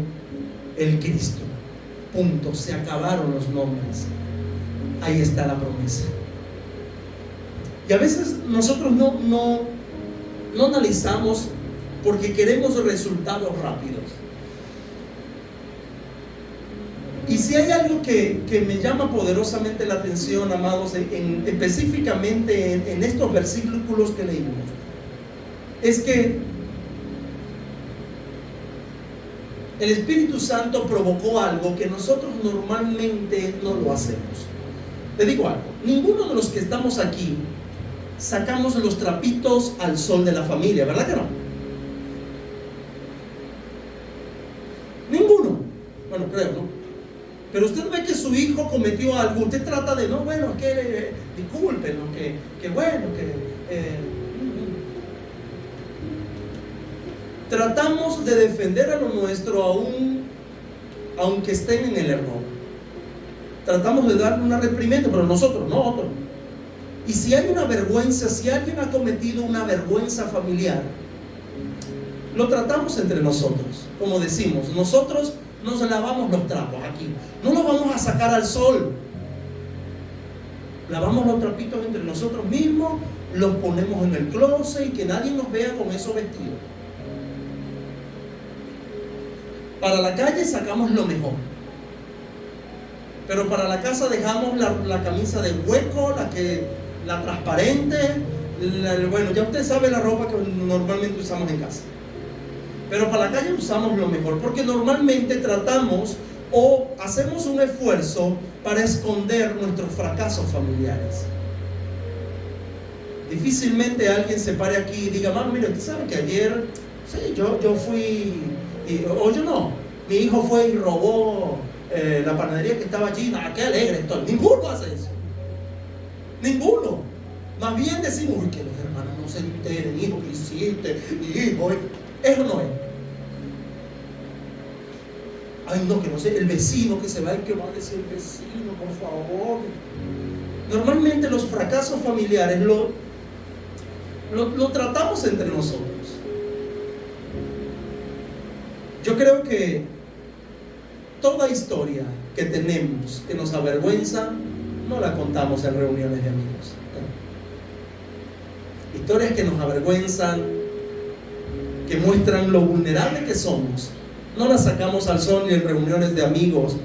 el Cristo. Punto. Se acabaron los nombres. Ahí está la promesa. Y a veces nosotros no analizamos porque queremos resultados rápidos. Y si hay algo que me llama poderosamente la atención, amados, específicamente en estos versículos que leímos, es que el Espíritu Santo provocó algo que nosotros normalmente no lo hacemos. Le digo algo: ninguno de los que estamos aquí sacamos los trapitos al sol de la familia, ¿verdad que no? Ninguno. Bueno, creo, ¿no? Pero usted ve que su hijo cometió algo, usted trata de, no, bueno, que disculpen, ¿no? que bueno, tratamos de defender a lo nuestro aunque estén en el error. Tratamos de darle una reprimenda, pero nosotros, no otros. Y si hay una vergüenza, si alguien ha cometido una vergüenza familiar, lo tratamos entre nosotros. Como decimos, nosotros nos lavamos los trapos aquí. No los vamos a sacar al sol. Lavamos los trapitos entre nosotros mismos, los ponemos en el closet y que nadie nos vea con esos vestidos. Para la calle sacamos lo mejor, pero para la casa dejamos la camisa de hueco, la transparente, bueno, ya usted sabe la ropa que normalmente usamos en casa. Pero para la calle usamos lo mejor, porque normalmente tratamos o hacemos un esfuerzo para esconder nuestros fracasos familiares. Difícilmente alguien se pare aquí y diga, mano, mire, usted sabe que ayer, sí, yo fui, o yo no, mi hijo fue y robó la panadería que estaba allí. Qué alegre estoy. Ninguno hace eso. Ninguno. Más bien decimos, uy, que los hermanos no se enteren, hijo, que hiciste, hijo. Eso no es. Ay, no, que no sé, el vecino que se va, y que va a decir el vecino, por favor. Normalmente los fracasos familiares lo tratamos entre nosotros. Yo creo que toda historia que tenemos que nos avergüenza, no la contamos en reuniones de amigos. Historias que nos avergüenzan, que muestran lo vulnerable que somos, no las sacamos al sol ni en reuniones de amigos.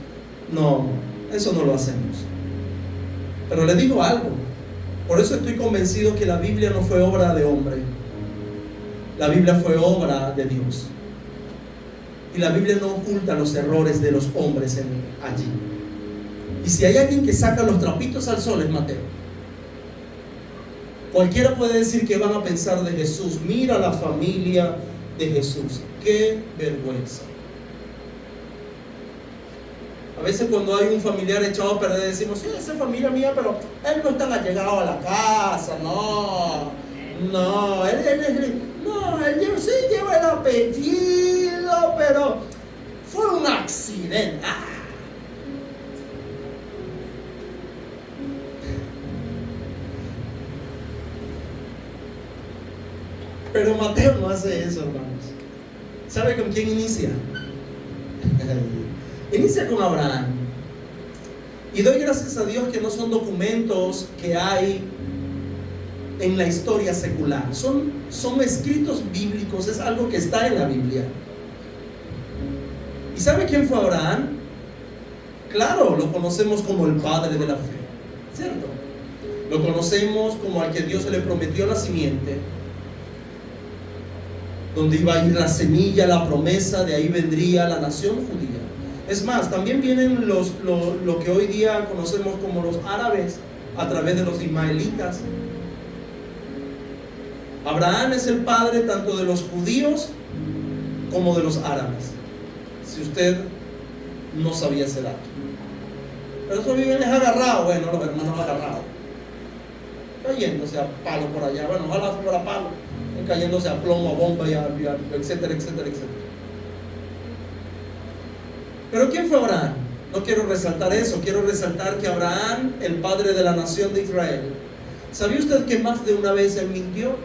No, eso no lo hacemos. Pero le digo algo, por eso estoy convencido que la Biblia no fue obra de hombre. La Biblia fue obra de Dios. Y la Biblia no oculta los errores de los hombres allí. Y si hay alguien que saca los trapitos al sol, es Mateo. Cualquiera puede decir que van a pensar de Jesús. Mira la familia de Jesús. ¡Qué vergüenza! A veces cuando hay un familiar echado a perder, decimos, sí, esa es familia mía, pero él no está allegado a la casa. Él sí lleva el apellido, pero presidente. ¡Ah! Pero Mateo no hace eso, hermanos. ¿Sabe con quién inicia? Inicia con Abraham. Y doy gracias a Dios que no son documentos que hay en la historia secular. Son escritos bíblicos, es algo que está en la Biblia. ¿Y sabe quién fue Abraham? Claro, lo conocemos como el padre de la fe, ¿cierto? Lo conocemos como al que Dios le prometió la simiente, donde iba a ir la semilla, la promesa, de ahí vendría la nación judía. Es más, también vienen lo que hoy día conocemos como los árabes, a través de los ismaelitas. Abraham es el padre tanto de los judíos como de los árabes, si usted no sabía ese dato. Pero eso viven es agarrado, bueno, los hermanos agarrados, cayéndose a palo por allá, bueno, ojalá fuera palo, cayéndose a plomo, a bomba, etcétera, etcétera, etcétera. Pero ¿quién fue Abraham? No quiero resaltar eso, quiero resaltar que Abraham, el padre de la nación de Israel, ¿sabía usted que más de una vez él mintió?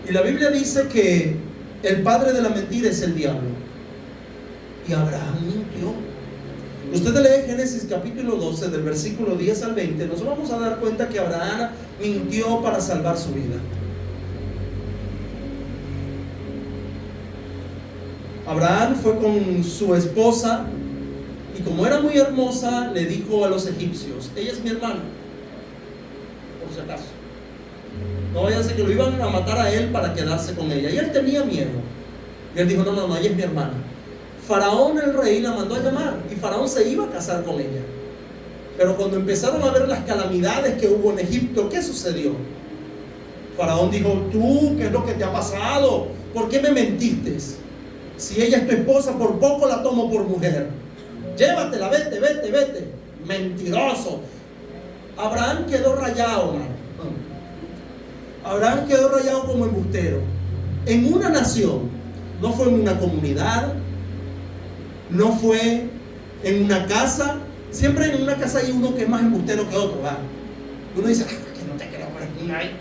Y la Biblia dice que el padre de la mentira es el diablo. Y Abraham mintió. Usted lee Génesis capítulo 12, del versículo 10 al 20, nos vamos a dar cuenta que Abraham mintió para salvar su vida. Abraham fue con su esposa y como era muy hermosa, le dijo a los egipcios: ella es mi hermana, por si acaso. No vaya a ser que lo iban a matar a él para quedarse con ella. Y él tenía miedo. Y él dijo: no, ella es mi hermana. Faraón el rey la mandó a llamar y Faraón se iba a casar con ella. Pero cuando empezaron a ver las calamidades que hubo en Egipto, ¿qué sucedió? Faraón dijo: tú, ¿qué es lo que te ha pasado? ¿Por qué me mentiste? Si ella es tu esposa, por poco la tomo por mujer. Llévatela, vete. Mentiroso. Abraham quedó rayado, man. Abraham quedó rayado como embustero. En una nación, no fue en una comunidad, no fue en una casa. Siempre en una casa hay uno que es más embustero que otro, ¿verdad? Uno dice: que no te creo, pero una ahí.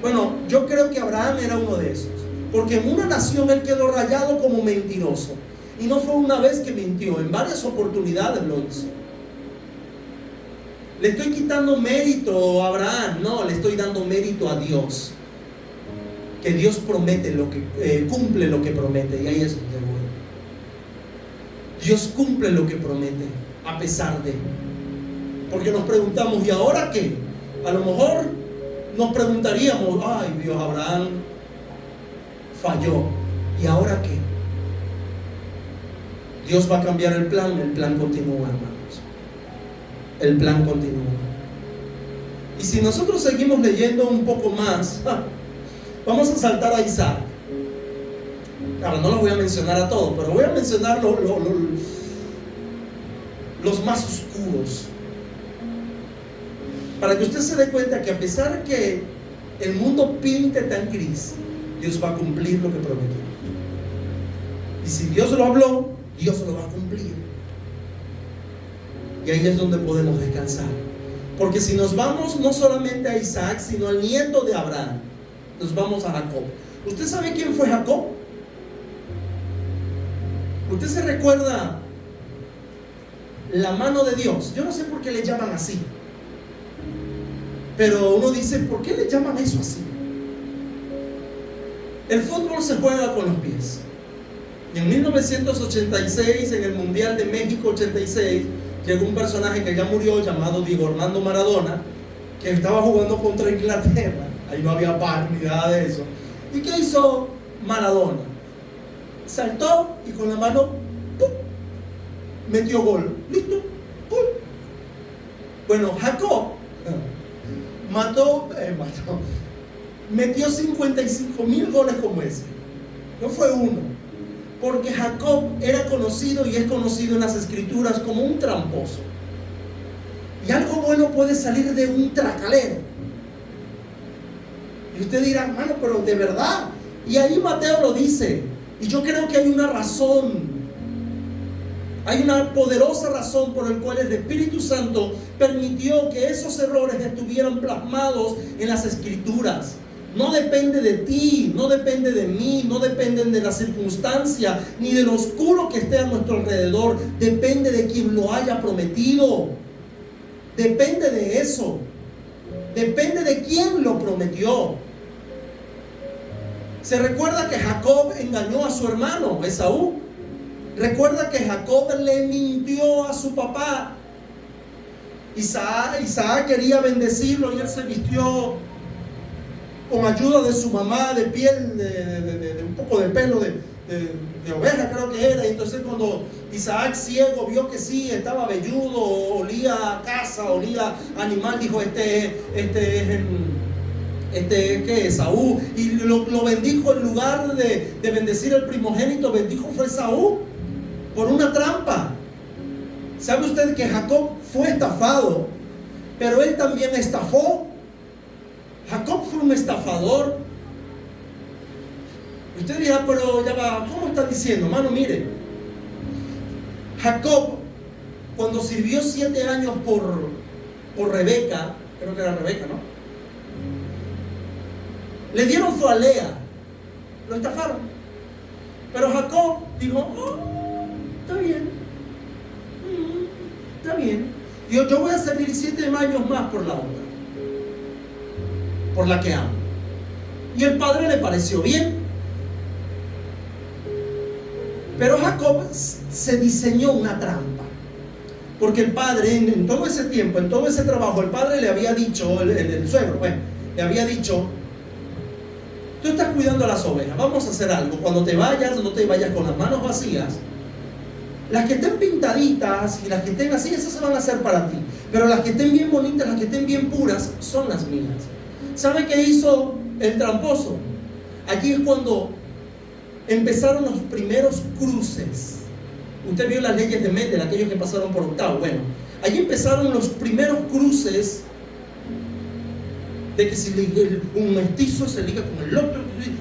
Bueno, yo creo que Abraham era uno de esos, porque en una nación él quedó rayado como mentiroso. Y no fue una vez que mintió, en varias oportunidades lo hizo. ¿Le estoy quitando mérito a Abraham? No, le estoy dando mérito a Dios. Que Dios promete lo que cumple lo que promete, y ahí es donde voy. Dios cumple lo que promete, a pesar de. Porque nos preguntamos: ¿y ahora qué? A lo mejor nos preguntaríamos: ay Dios, Abraham falló, ¿y ahora qué? Dios va a cambiar el plan continúa, hermanos. El plan continúa. Y si nosotros seguimos leyendo un poco más, vamos a saltar a Isaac. Ahora no los voy a mencionar a todos, pero voy a mencionar los más oscuros, para que usted se dé cuenta que a pesar que el mundo pinte tan gris, Dios va a cumplir lo que prometió. Y si Dios lo habló, Dios lo va a cumplir. Y ahí es donde podemos descansar. Porque si nos vamos no solamente a Isaac, sino al nieto de Abraham, nos vamos a Jacob. ¿Usted sabe quién fue Jacob? ¿Usted se recuerda la mano de Dios? Yo no sé por qué le llaman así, pero uno dice: ¿por qué le llaman eso así? El fútbol se juega con los pies. Y en 1986, en el Mundial de México 86, llegó un personaje que ya murió, llamado Diego Armando Maradona, que estaba jugando contra Inglaterra. Ahí no había VAR ni nada de eso. ¿Y qué hizo Maradona? Saltó y con la mano ¡pum!, metió gol. ¿Listo? ¡Pum! Bueno, Jacob metió 55,000 goles como ese. No fue uno. Porque Jacob era conocido y es conocido en las escrituras como un tramposo. Y algo bueno puede salir de un tracalero. Y usted dirá: hermano, pero de verdad. Y ahí Mateo lo dice: Y yo creo que hay una razón, hay una poderosa razón por la cual el Espíritu Santo permitió que esos errores estuvieran plasmados en las Escrituras. No depende de ti, no depende de mí, no dependen de la circunstancia, ni de lo oscuro que esté a nuestro alrededor. Depende de quien lo haya prometido. Depende de eso. Depende de quién lo prometió. Se recuerda que Jacob engañó a su hermano Esaú. Recuerda que Jacob le mintió a su papá. Isaac quería bendecirlo y él se vistió con ayuda de su mamá de piel, de un poco de pelo de oveja, creo que era. Y entonces cuando Isaac, ciego, vio que sí, estaba velludo, olía a casa, olía a animal, dijo: este que Esaú. Y lo bendijo. En lugar de bendecir el primogénito, bendijo fue Esaú, por una trampa. ¿Sabe usted que Jacob fue estafado, pero él también estafó? Jacob fue un estafador. Usted dirá: pero ya va, ¿cómo está diciendo? Hermano, mire, Jacob, cuando sirvió 7 años por Rebeca, creo que era Rebeca, ¿no? Le dieron su alea, lo estafaron. Pero Jacob dijo: oh, está bien, está bien. Yo voy a servir 7 años más por la otra, por la que amo. Y el padre le pareció bien. Pero Jacob se diseñó una trampa, porque el padre en todo ese tiempo, en todo ese trabajo, el padre le había dicho, el suegro, le había dicho: tú estás cuidando a las ovejas, vamos a hacer algo. Cuando te vayas, no te vayas con las manos vacías. Las que estén pintaditas y las que estén así, esas se van a hacer para ti. Pero las que estén bien bonitas, las que estén bien puras, son las mías. ¿Sabe qué hizo el tramposo? Aquí es cuando empezaron los primeros cruces. Usted vio las leyes de Mendel, aquellos que pasaron por octavo. Bueno, allí empezaron los primeros cruces de que si un mestizo se liga con el otro,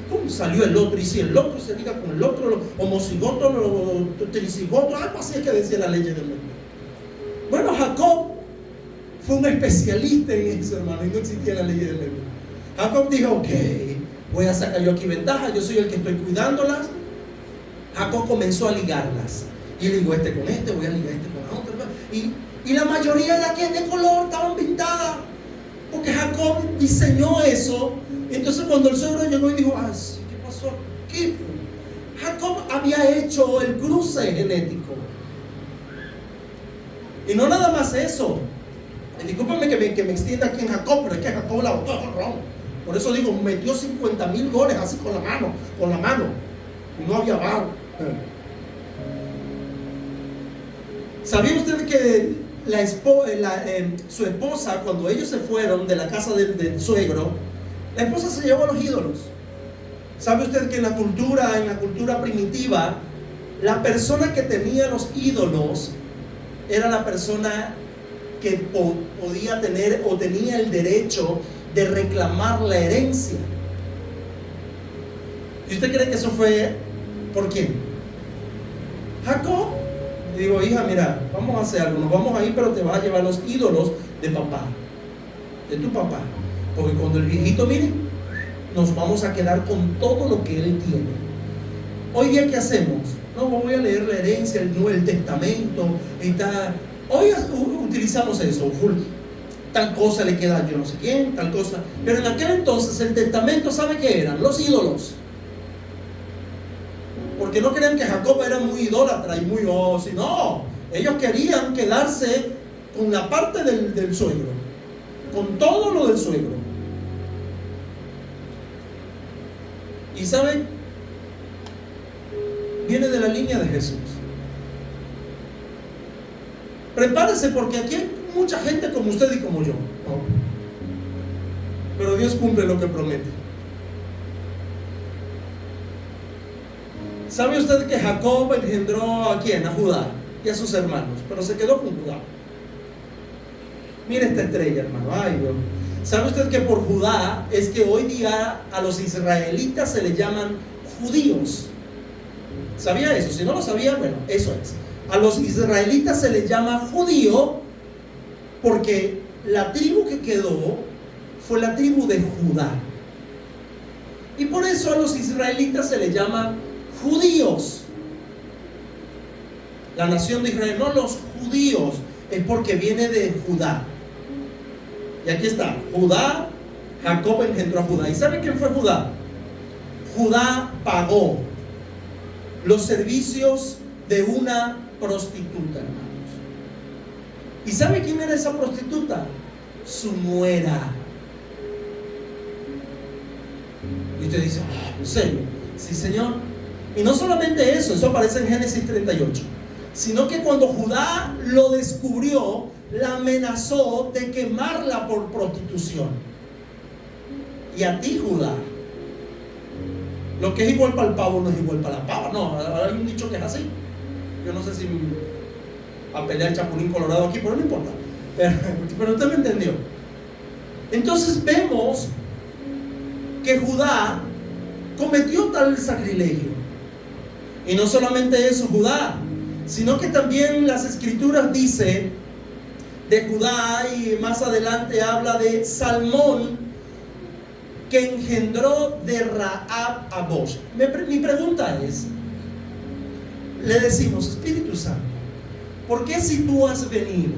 ¿cómo salió el otro? Y si el otro se liga con el otro, homocigoto, tricigoto, algo así es que decía la ley de Mendel. Bueno, Jacob fue un especialista en eso, hermano, y no existía la ley de Mendel. Jacob dijo: ok, voy a sacar yo aquí ventaja, yo soy el que estoy cuidándolas. Jacob comenzó a ligarlas. Y le digo: este con este, voy a ligar este con la otra. Y la mayoría de las que de color estaban pintadas, porque Jacob diseñó eso. Entonces cuando el suegro llegó y dijo: ah, ¿qué pasó aquí? Jacob había hecho el cruce genético. Y no nada más eso. Discúlpame que me extienda aquí en Jacob, pero es que Jacob la botó con Roma. Por eso digo, metió 50,000 goles así con la mano. Y no había bar. ¿Sabía usted que su esposa, cuando ellos se fueron de la casa del suegro, la esposa se llevó a los ídolos? ¿Sabe usted que en la cultura primitiva, la persona que tenía los ídolos era la persona que podía tener o tenía el derecho de reclamar la herencia? ¿Y usted cree que eso fue por quién? Jacob. Y digo: hija, mira, vamos a hacer algo, nos vamos a ir, pero te vas a llevar los ídolos de papá, de tu papá, porque cuando el viejito mire, nos vamos a quedar con todo lo que él tiene. Hoy día, ¿qué hacemos? No, voy a leer la herencia, el testamento y tal. Hoy utilizamos eso, tal cosa le queda a yo no sé quién, tal cosa. Pero en aquel entonces el testamento, ¿sabe qué eran? Los ídolos. Porque no crean que Jacob era muy idólatra y muy no, ellos querían quedarse con la parte del suegro, con todo lo del suegro. Y ¿saben? Viene de la línea de Jesús. Prepárese, porque aquí hay mucha gente como usted y como yo, ¿no? Pero Dios cumple lo que promete. ¿Sabe usted que Jacob engendró a quién? A Judá y a sus hermanos, pero se quedó con Judá. Mire esta estrella, hermano. Ay, Dios. ¿Sabe usted que por Judá es que hoy día a los israelitas se les llaman judíos? ¿Sabía eso? Si no lo sabía, bueno, eso es. A los israelitas se les llama judío porque la tribu que quedó fue la tribu de Judá. Y por eso a los israelitas se les llama judíos. La nación de Israel, no los judíos, es porque viene de Judá. Y aquí está, Judá, Jacob engendró a Judá. ¿Y sabe quién fue Judá? Judá pagó los servicios de una prostituta, hermanos. ¿Y sabe quién era esa prostituta? Su nuera. Y usted dice, ¿en serio? Sí, Señor. Y no solamente eso, eso aparece en Génesis 38, sino que cuando Judá lo descubrió, la amenazó de quemarla por prostitución. Y a ti, Judá, lo que es igual para el pavo no es igual para la pava. No, hay un dicho que es así. Yo no sé si a pelear el chapulín colorado aquí, pero no importa. Pero usted me entendió. Entonces vemos que Judá cometió tal sacrilegio. Y no solamente eso, Judá, sino que también las escrituras dicen de Judá, y más adelante habla de Salmón, que engendró de Rahab a Boaz. Mi pregunta es, le decimos, Espíritu Santo, ¿por qué si tú has venido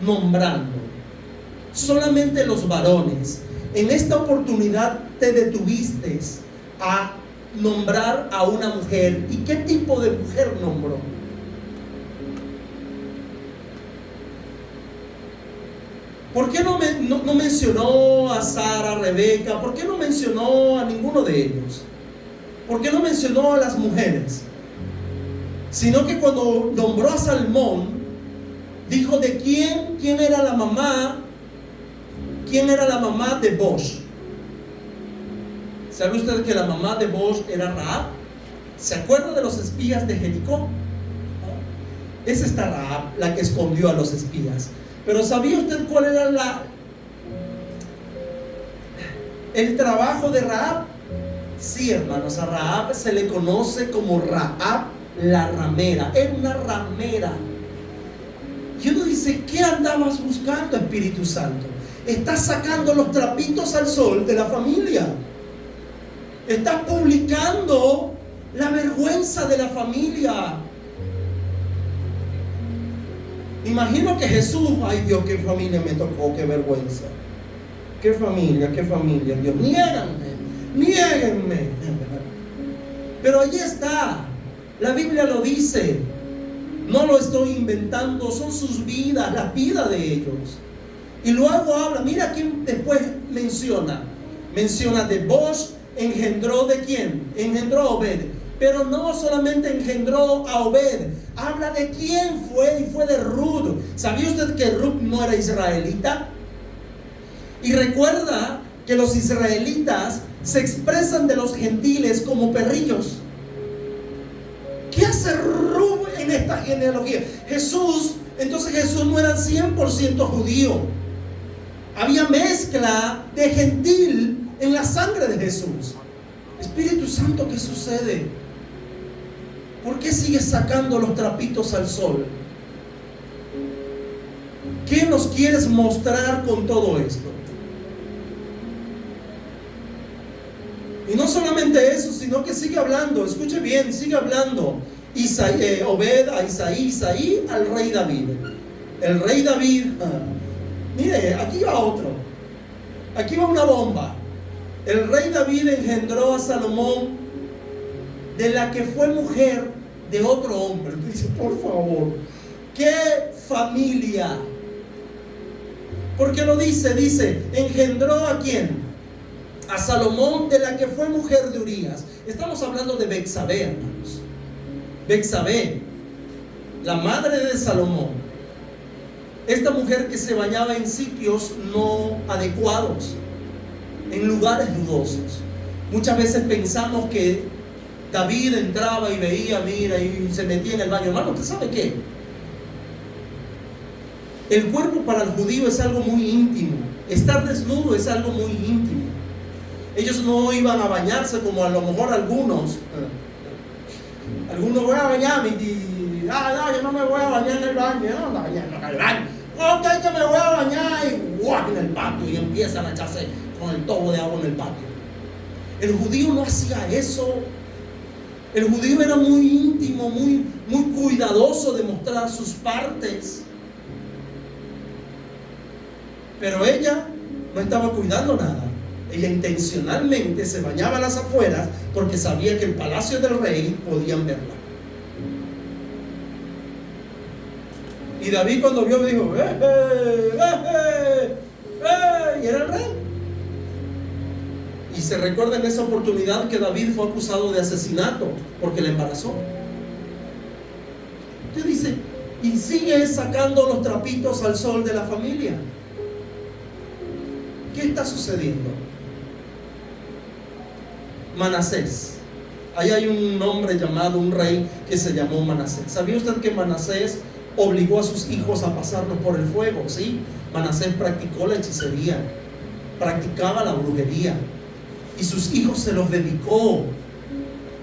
nombrando solamente los varones, en esta oportunidad te detuviste a nombrar a una mujer? ¿Y qué tipo de mujer nombró? ¿Por qué no mencionó a Sara, a Rebeca? ¿Por qué no mencionó a ninguno de ellos? ¿Por qué no mencionó a las mujeres? Sino que cuando nombró a Salmón, dijo de quién era la mamá. ¿Quién era la mamá de Boaz? ¿Sabe usted que la mamá de Boaz era Rahab? ¿Se acuerda de los espías de Jericó? Es esta Rahab la que escondió a los espías. Pero ¿sabía usted cuál era el trabajo de Rahab? Sí, hermanos, a Rahab se le conoce como Rahab la ramera. Era una ramera. Y uno dice, ¿qué andabas buscando, Espíritu Santo? Estás sacando los trapitos al sol de la familia. Estás publicando la vergüenza de la familia. Imagino que Jesús, ay Dios, qué familia me tocó, qué vergüenza. Qué familia, Dios, niéguenme. Pero allí está, la Biblia lo dice, no lo estoy inventando, son sus vidas, la vida de ellos. Y luego habla, mira quién después menciona de Boaz, engendró de quién, engendró a Obed. Pero no solamente engendró a Obed, habla de quién fue, y fue de Ruth. ¿Sabía usted que Ruth no era israelita? Y recuerda que los israelitas se expresan de los gentiles como perrillos. ¿Qué hace Ruth en esta genealogía? Entonces Jesús no era 100% judío. Había mezcla de gentil en la sangre de Jesús. Espíritu Santo, ¿qué sucede? ¿Por qué sigues sacando los trapitos al sol? ¿Qué nos quieres mostrar con todo esto? Y no solamente eso, sino que sigue hablando, escuche bien, sigue hablando. Obed a Isaí al rey David. El rey David, mire, aquí va otro. Aquí va una bomba. El rey David engendró a Salomón, de la que fue mujer de otro hombre. Tú dices, por favor, ¿qué familia? Porque lo dice, engendró ¿a quién? A Salomón, de la que fue mujer de Urías. Estamos hablando de Betsabé, hermanos. Betsabé, la madre de Salomón. Esta mujer que se bañaba en sitios no adecuados, en lugares dudosos. Muchas veces pensamos que David entraba y veía, mira, y se metía en el baño. Hermano, ¿usted sabe qué? El cuerpo para el judío es algo muy íntimo. Estar desnudo es algo muy íntimo. Ellos no iban a bañarse como a lo mejor algunos. Algunos voy a bañarme y no, yo no me voy a bañar en el baño, yo no me voy a bañar en el baño. Ok, que me voy a bañar y ¡guau! En el patio, y empiezan a echarse con el tobo de agua en el patio. El judío no hacía eso. El judío era muy íntimo, muy cuidadoso de mostrar sus partes. Pero ella no estaba cuidando nada. Ella intencionalmente se bañaba a las afueras porque sabía que el palacio del rey podían verla. Y David, cuando vio, dijo: y era el rey. Y se recuerda en esa oportunidad que David fue acusado de asesinato porque la embarazó. Usted dice, y sigue sacando los trapitos al sol de la familia. ¿Qué está sucediendo? Manasés. Ahí hay un hombre llamado, un rey que se llamó Manasés. ¿Sabía usted que Manasés obligó a sus hijos a pasarlos por el fuego? Sí, Manasés practicó la hechicería, practicaba la brujería, y sus hijos se los dedicó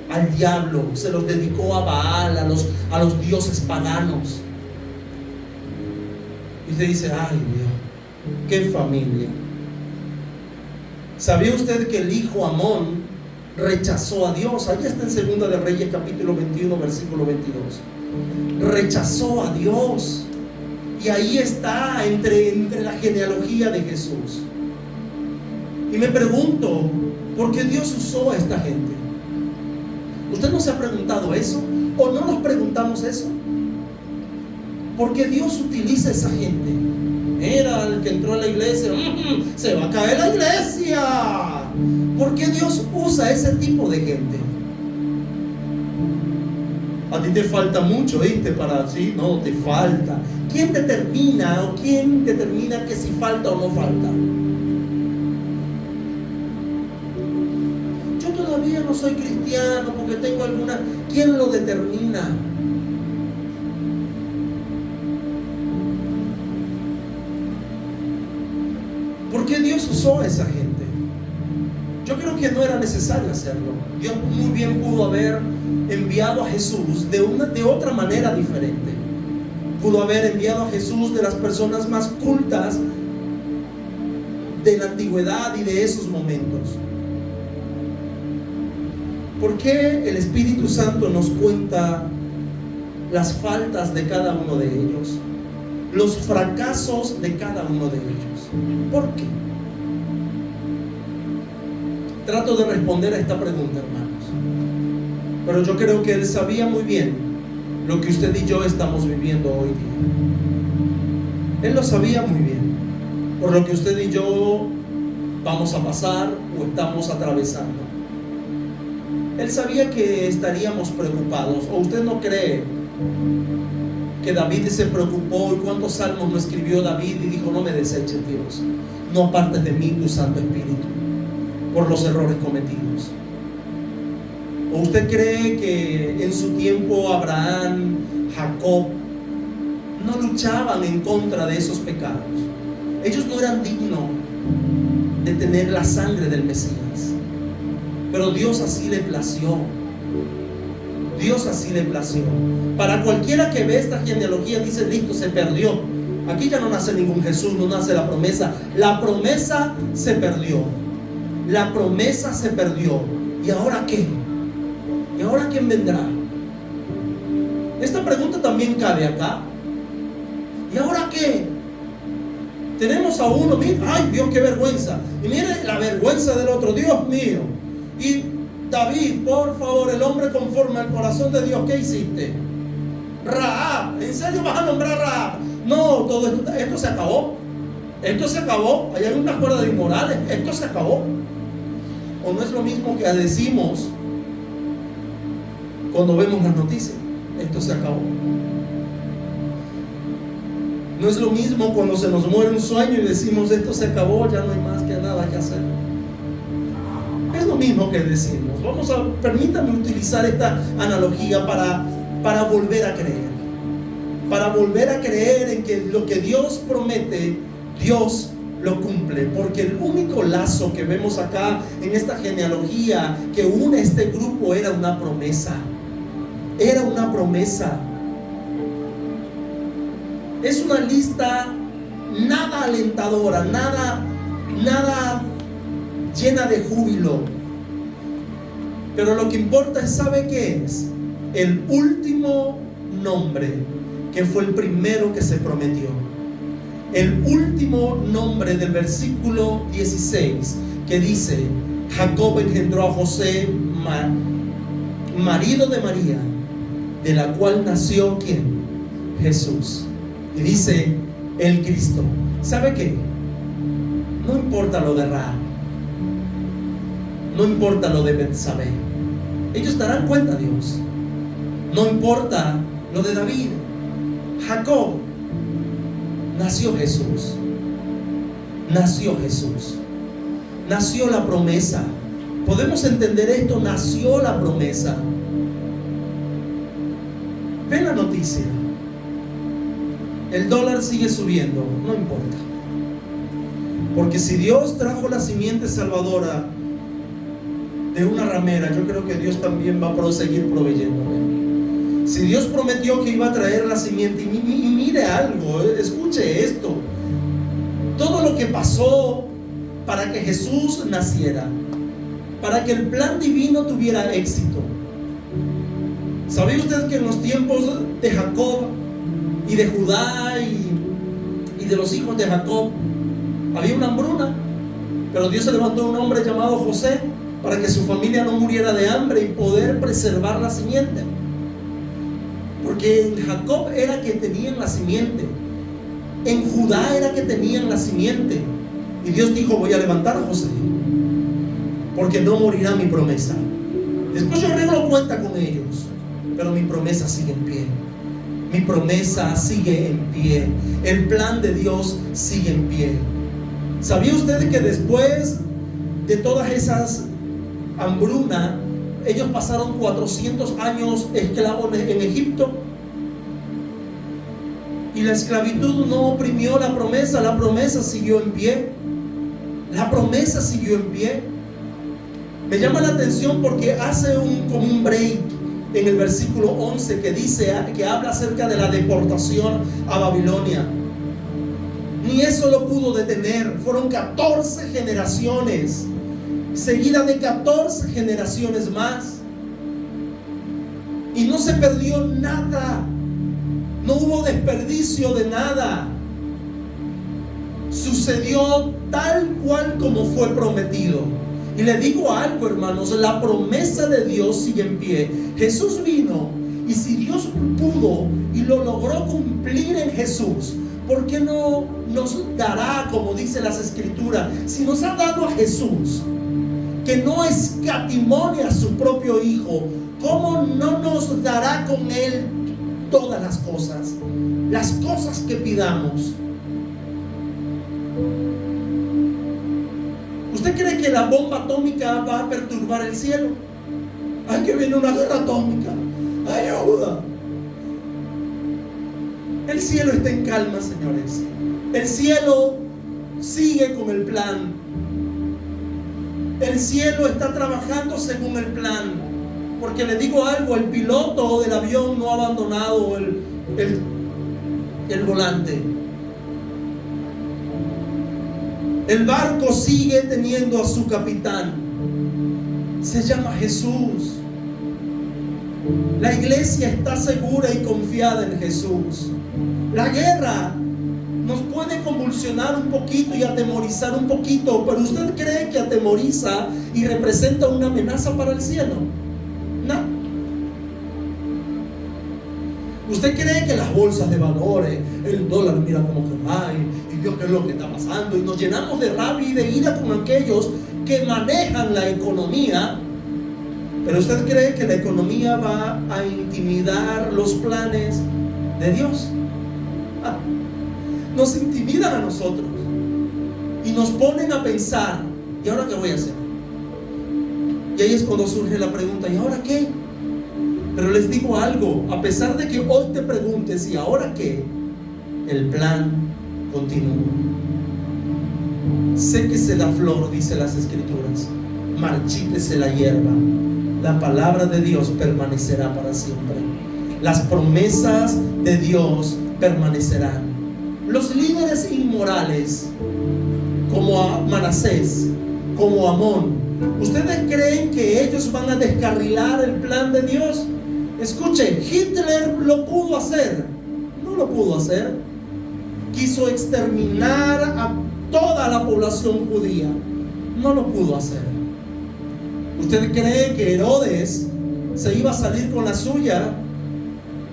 al diablo, se los dedicó a Baal, a los dioses paganos. Y usted dice: ay Dios, qué familia. ¿Sabía usted que el hijo Amón rechazó a Dios? Ahí está en 2 de Reyes capítulo 21 versículo 22. Rechazó a Dios. Y ahí está entre la genealogía de Jesús. Y me pregunto, ¿por qué Dios usó a esta gente? ¿Usted no se ha preguntado eso? ¿O no nos preguntamos eso? ¿Por qué Dios utiliza a esa gente? Era el que entró a la iglesia, se va a caer la iglesia. ¿Por qué Dios usa a ese tipo de gente? A ti te falta mucho, ¿viste? Para sí, no, te falta. ¿Quién determina que si falta o no falta? Yo todavía no soy cristiano porque tengo alguna. ¿Quién lo determina? ¿Por qué Dios usó a esa gente? Yo creo que no era necesario hacerlo. Dios muy bien pudo haber enviado a Jesús de otra manera diferente. Pudo haber enviado a Jesús de las personas más cultas de la antigüedad y de esos momentos. ¿Por qué el Espíritu Santo nos cuenta las faltas de cada uno de ellos? Los fracasos de cada uno de ellos. ¿Por qué? Trato de responder a esta pregunta, hermanos. Pero yo creo que Él sabía muy bien lo que usted y yo estamos viviendo hoy día. Él lo sabía muy bien, por lo que usted y yo vamos a pasar o estamos atravesando. Él sabía que estaríamos preocupados. ¿O usted no cree que David se preocupó? ¿Y cuántos salmos no escribió David y dijo: no me deseches, Dios, no apartes de mí tu Santo Espíritu por los errores cometidos? ¿O usted cree que en su tiempo Abraham, Jacob no luchaban en contra de esos pecados? Ellos no eran dignos de tener la sangre del Mesías, pero Dios así le plació. Dios así le plació. Para cualquiera que ve esta genealogía dice: listo, se perdió. Aquí ya no nace ningún Jesús, no nace la promesa. La promesa se perdió. La promesa se perdió. ¿Y ahora qué? ¿Y ahora quién vendrá? Esta pregunta también cabe acá. ¿Y ahora qué? Tenemos a uno, mira, ay Dios, qué vergüenza. Y mire la vergüenza del otro, Dios mío. Y David, por favor, el hombre conforme al corazón de Dios, ¿qué hiciste? Rahab, ¿en serio vas a nombrar a Rahab? No, todo esto se acabó. Esto se acabó. Allá hay una cuerda de inmorales. Esto se acabó. ¿O no es lo mismo que decimos cuando vemos las noticias? Esto se acabó. No es lo mismo cuando se nos muere un sueño y decimos: esto se acabó, ya no hay más que nada que hacer. Es lo mismo que decimos. Permítame utilizar esta analogía para volver a creer. Para volver a creer en que lo que Dios promete, Dios lo cumple. Porque el único lazo que vemos acá en esta genealogía que une este grupo era una promesa. Era una promesa. Es una lista nada alentadora, nada llena de júbilo. Pero lo que importa es, ¿sabe qué es? El último nombre, que fue el primero que se prometió. El último nombre del versículo 16, que dice: Jacob engendró a José, marido de María, de la cual nació ¿quién? Jesús. Y dice: el Cristo. ¿Sabe qué? No importa lo de Rahab, no importa lo de Betsabé, ellos darán cuenta a Dios. No importa lo de David, Jacob. Nació Jesús. Nació Jesús. Nació la promesa. ¿Podemos entender esto? Nació la promesa. Ve la noticia. El dólar sigue subiendo. No importa. Porque si Dios trajo la simiente salvadora de una ramera, yo creo que Dios también va a proseguir proveyéndome. Si Dios prometió que iba a traer la simiente, y mire algo, escuche esto. Todo lo que pasó para que Jesús naciera, para que el plan divino tuviera éxito. ¿Sabía usted que en los tiempos de Jacob y de Judá y de los hijos de Jacob había una hambruna? Pero Dios se levantó un hombre llamado José para que su familia no muriera de hambre y poder preservar la simiente. Porque en Jacob era que tenían la simiente, en Judá era que tenían la simiente. Y Dios dijo: voy a levantar a José, porque no morirá mi promesa. Después yo arreglo cuenta con ellos, pero mi promesa sigue en pie. Mi promesa sigue en pie. El plan de Dios sigue en pie. ¿Sabía usted que después de todas esas hambrunas, ellos pasaron 400 años esclavos en Egipto? Y la esclavitud no oprimió la promesa siguió en pie. La promesa siguió en pie. Me llama la atención porque hace como un break en el versículo 11 que dice, que habla acerca de la deportación a Babilonia. Ni eso lo pudo detener. Fueron 14 generaciones, seguida de 14 generaciones más, y no se perdió nada. No hubo desperdicio de nada. Sucedió tal cual como fue prometido. Y le digo algo, hermanos, la promesa de Dios sigue en pie. Jesús vino, y si Dios pudo y lo logró cumplir en Jesús, ¿por qué no nos dará, como dice las Escrituras, si nos ha dado a Jesús, que no escatimó a su propio Hijo, cómo no nos dará con Él todas las cosas que pidamos? ¿Usted cree que la bomba atómica va a perturbar el cielo? ¡Ay, que viene una guerra atómica! ¡Ayuda! El cielo está en calma, señores. El cielo sigue con el plan. El cielo está trabajando según el plan. Porque le digo algo, el piloto del avión no ha abandonado el volante. El barco sigue teniendo a su capitán. Se llama Jesús. La iglesia está segura y confiada en Jesús. La guerra nos puede convulsionar un poquito y atemorizar un poquito, pero ¿usted cree que atemoriza y representa una amenaza para el cielo? No. ¿Usted cree que las bolsas de valores, el dólar mira como que va, y Dios qué es lo que está pasando, y nos llenamos de rabia y de ira con aquellos que manejan la economía? Pero ¿usted cree que la economía va a intimidar los planes de Dios? Nos intimidan a nosotros y nos ponen a pensar: ¿y ahora qué voy a hacer? Y ahí es cuando surge la pregunta: ¿y ahora qué? Pero les digo algo, a pesar de que hoy te preguntes ¿y ahora qué?, el plan continúa. Séquese la flor, dice las Escrituras, marchítese la hierba, la palabra de Dios permanecerá para siempre. Las promesas de Dios permanecerán. Los líderes inmorales, como Manasés, como Amón, ¿ustedes creen que ellos van a descarrilar el plan de Dios? Escuchen, Hitler lo pudo hacer. No lo pudo hacer. Quiso exterminar a toda la población judía. No lo pudo hacer. ¿Usted cree que Herodes se iba a salir con la suya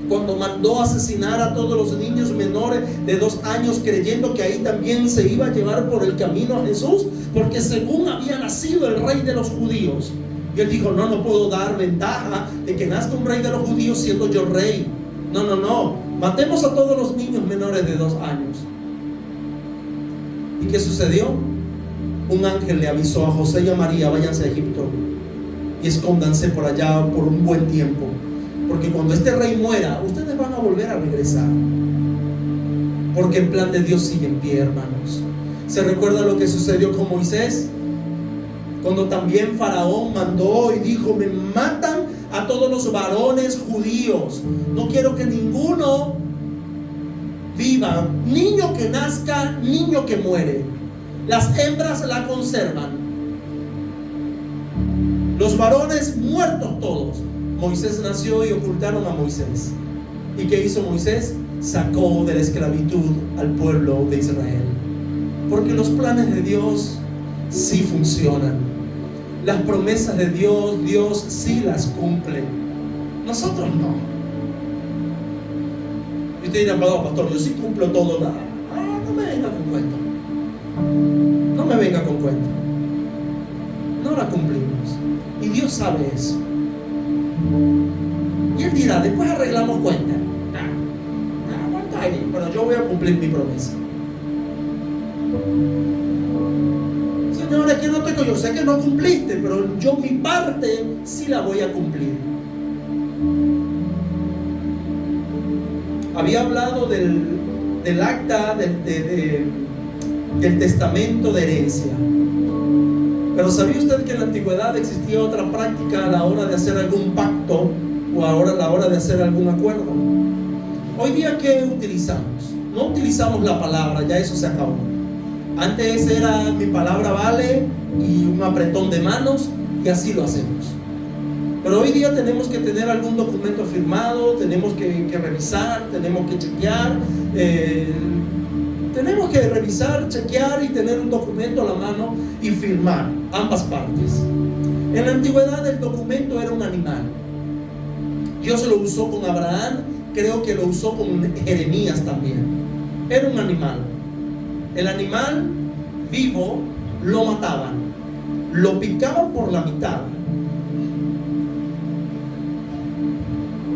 cuando mandó asesinar a todos los niños menores de 2 años, creyendo que ahí también se iba a llevar por el camino a Jesús? Porque según había nacido el rey de los judíos, y él dijo: no puedo dar ventaja de que nazca un rey de los judíos siendo yo rey. No, matemos a todos los niños menores de 2 años. ¿Y qué sucedió? Un ángel le avisó a José y a María: váyanse a Egipto y escóndanse por allá por un buen tiempo, porque cuando este rey muera, ustedes van a volver a regresar, porque el plan de Dios sigue en pie, hermanos. ¿Se recuerda lo que sucedió con Moisés? Cuando también Faraón mandó y dijo: me matan a todos los varones judíos, no quiero que ninguno viva, niño que nazca, niño que muere, las hembras la conservan, los varones muertos todos. Moisés nació y ocultaron a Moisés. ¿Y qué hizo Moisés? Sacó de la esclavitud al pueblo de Israel. Porque los planes de Dios sí funcionan. Las promesas de Dios, Dios sí las cumple. Nosotros no. Y usted dirá: pastor, yo sí cumplo todo. No me venga con cuento. No me venga con cuento. No la cumplimos. Y Dios sabe eso. Y Él dirá: después arreglamos cuenta. Aguanta ahí, pero yo voy a cumplir mi promesa. Señor, es que no yo sé que no cumpliste, pero yo mi parte sí la voy a cumplir. Había hablado del acta del testamento de herencia. Pero ¿sabía usted que en la antigüedad existía otra práctica a la hora de hacer algún pacto o ahora a la hora de hacer algún acuerdo? Hoy día, ¿qué utilizamos? No utilizamos la palabra, ya eso se acabó. Antes era: mi palabra vale, y un apretón de manos, y así lo hacemos. Pero hoy día tenemos que tener algún documento firmado, tenemos que revisar, tenemos que chequear, tenemos que revisar, chequear y tener un documento a la mano y firmar ambas partes. En la antigüedad el documento era un animal. Dios lo usó con Abraham, creo que lo usó con Jeremías también. Era un animal. El animal vivo lo mataban, lo picaban por la mitad.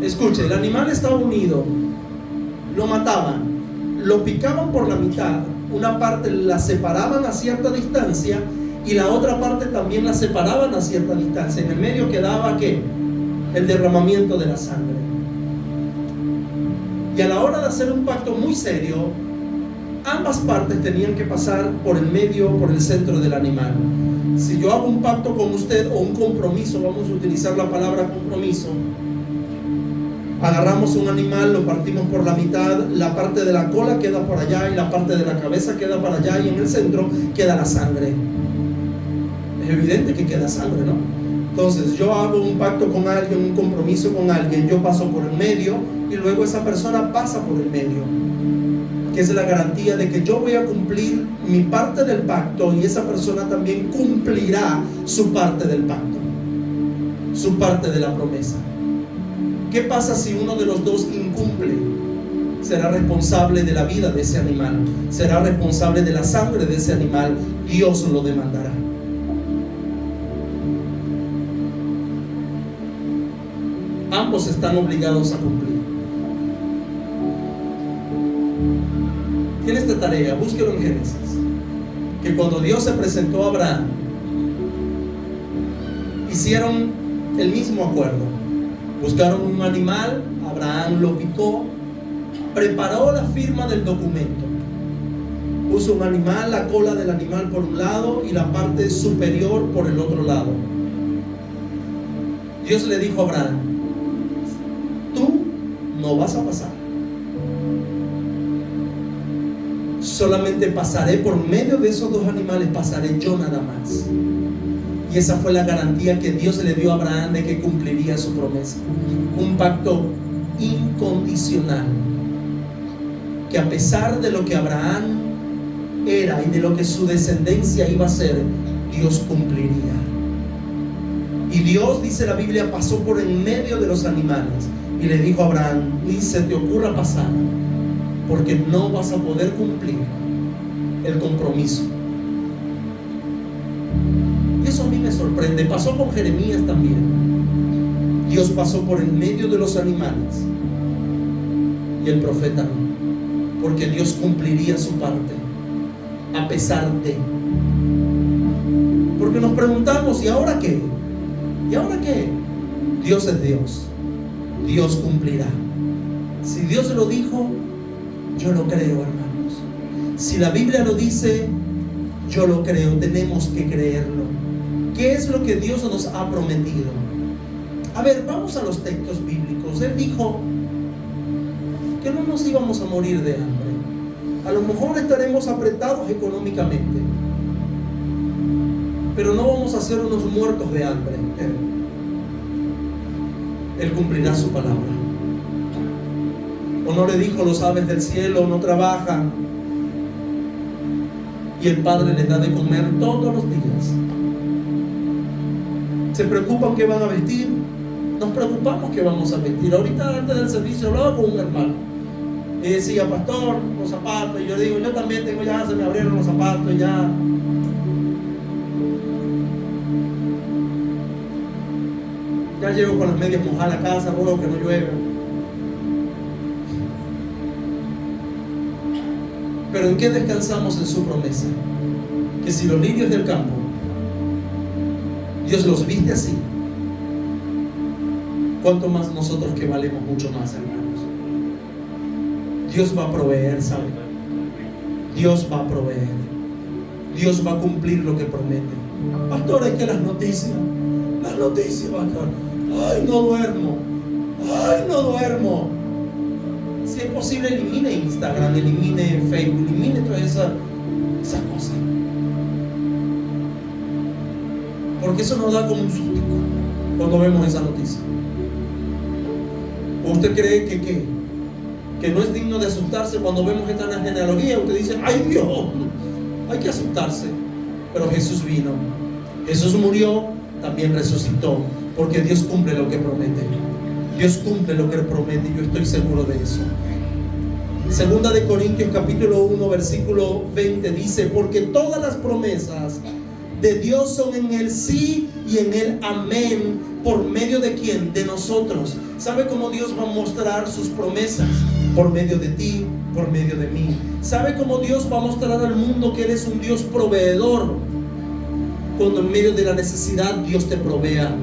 Escuche, el animal estaba unido, lo mataban, lo picaban por la mitad. Una parte la separaban a cierta distancia y la otra parte también la separaban a cierta distancia. En el medio quedaba ¿qué? El derramamiento de la sangre. Y a la hora de hacer un pacto muy serio, ambas partes tenían que pasar por el medio, por el centro del animal. Si yo hago un pacto con usted o un compromiso, vamos a utilizar la palabra compromiso. Agarramos un animal, lo partimos por la mitad, la parte de la cola queda por allá y la parte de la cabeza queda para allá, y en el centro queda la sangre. Es evidente que queda sangre, ¿no? Entonces yo hago un pacto con alguien, un compromiso con alguien, yo paso por el medio y luego esa persona pasa por el medio, que es la garantía de que yo voy a cumplir mi parte del pacto y esa persona también cumplirá su parte del pacto, su parte de la promesa. ¿Qué pasa si uno de los dos incumple? Será responsable de la vida de ese animal, será responsable de la sangre de ese animal. Dios lo demandará. Ambos están obligados a cumplir. Tiene esta tarea, búsquelo en Génesis, que cuando Dios se presentó a Abraham, hicieron el mismo acuerdo. Buscaron un animal, Abraham lo picó, preparó la firma del documento, puso un animal, la cola del animal por un lado y la parte superior por el otro lado. Dios le dijo a Abraham: tú no vas a pasar, solamente pasaré por medio de esos dos animales, pasaré yo nada más. Y esa fue la garantía que Dios le dio a Abraham de que cumpliría su promesa. Un pacto incondicional, que a pesar de lo que Abraham era y de lo que su descendencia iba a ser, Dios cumpliría. Y Dios, dice la Biblia, pasó por en medio de los animales y le dijo a Abraham: ni se te ocurra pasar, porque no vas a poder cumplir el compromiso. Y eso a mí me sorprende. Pasó con Jeremías también. Dios pasó por en medio de los animales y el profeta no, porque Dios cumpliría su parte a pesar de. Porque nos preguntamos: ¿y ahora qué? ¿Y ahora qué? Dios es Dios. Dios cumplirá. Si Dios lo dijo, yo lo creo, hermanos. Si la Biblia lo dice, yo lo creo. Tenemos que creerlo. ¿Qué es lo que Dios nos ha prometido? A ver, vamos a los textos bíblicos. Él dijo que no nos íbamos a morir de hambre. A lo mejor estaremos apretados económicamente, pero no vamos a ser unos muertos de hambre. Él cumplirá su palabra. ¿O no le dijo: los aves del cielo no trabajan y el Padre les da de comer todos los días? ¿Se preocupan qué van a vestir? Nos preocupamos qué vamos a vestir. Ahorita, antes del servicio, hablaba con un hermano y decía: pastor, los zapatos. Y yo digo: yo también tengo, ya se me abrieron los zapatos, ya llego con las medias mojadas a casa, ruego que no llueva. Pero ¿en qué descansamos? En su promesa, que si los lirios del campo Dios los viste así, ¿cuánto más nosotros, que valemos mucho más, hermanos? Dios va a proveer, ¿sabe? Dios va a proveer. Dios va a cumplir lo que promete. Pastor, es que las noticias, pastor. Ay, no duermo. Si es posible, elimine Instagram, elimine Facebook, elimine todas esas cosas. Porque eso nos da como un susto cuando vemos esa noticia. ¿O usted cree que no es digno de asustarse cuando vemos esta genealogía? Usted dice: ¡ay, Dios! Hay que asustarse. Pero Jesús vino, Jesús murió, también resucitó, porque Dios cumple lo que promete. Dios cumple lo que promete, y yo estoy seguro de eso. Segunda de Corintios capítulo 1 versículo 20 dice: porque todas las promesas de Dios son en el sí y en el amén. ¿Por medio de quién? De nosotros. ¿Sabe cómo Dios va a mostrar sus promesas? Por medio de ti, por medio de mí. ¿Sabe cómo Dios va a mostrar al mundo que Él es un Dios proveedor? Cuando en medio de la necesidad Dios te provea.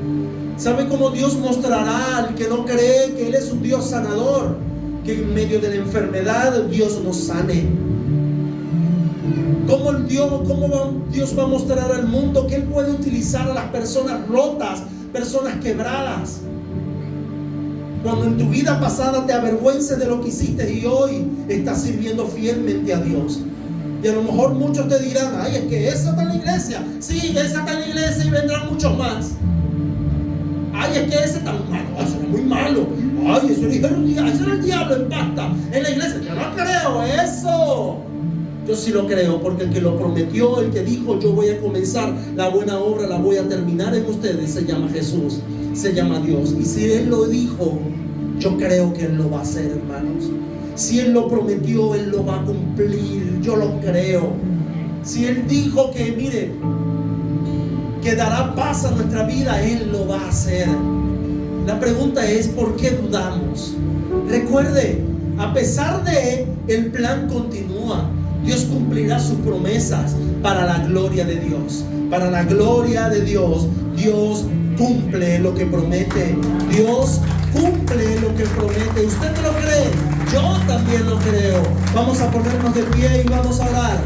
¿Sabe cómo Dios mostrará al que no cree que Él es un Dios sanador? Que en medio de la enfermedad Dios nos sane. ¿Cómo Dios va a mostrar al mundo que Él puede utilizar a las personas rotas, personas quebradas? Cuando en tu vida pasada te avergüences de lo que hiciste y hoy estás sirviendo fielmente a Dios. Y a lo mejor muchos te dirán: ay, es que esa está en la iglesia. Sí, esa está en la iglesia y vendrán muchos más. Ay, es que ese está malo, eso es muy malo. Ay, eso era el diablo en pasta en la iglesia. Yo no creo eso. Yo sí lo creo, porque el que lo prometió, el que dijo: yo voy a comenzar la buena obra, la voy a terminar en ustedes, se llama Jesús, se llama Dios. Y si Él lo dijo, yo creo que Él lo va a hacer, hermanos. Si Él lo prometió, Él lo va a cumplir. Yo lo creo. Si Él dijo que, mire, que dará paz a nuestra vida, Él lo va a hacer. La pregunta es: ¿por qué dudamos? Recuerde, a pesar de el plan continúa. Dios cumplirá sus promesas para la gloria de Dios. Para la gloria de Dios, Dios cumple lo que promete. Dios cumple lo que promete. ¿Usted lo cree? Yo también lo creo. Vamos a ponernos de pie y vamos a orar.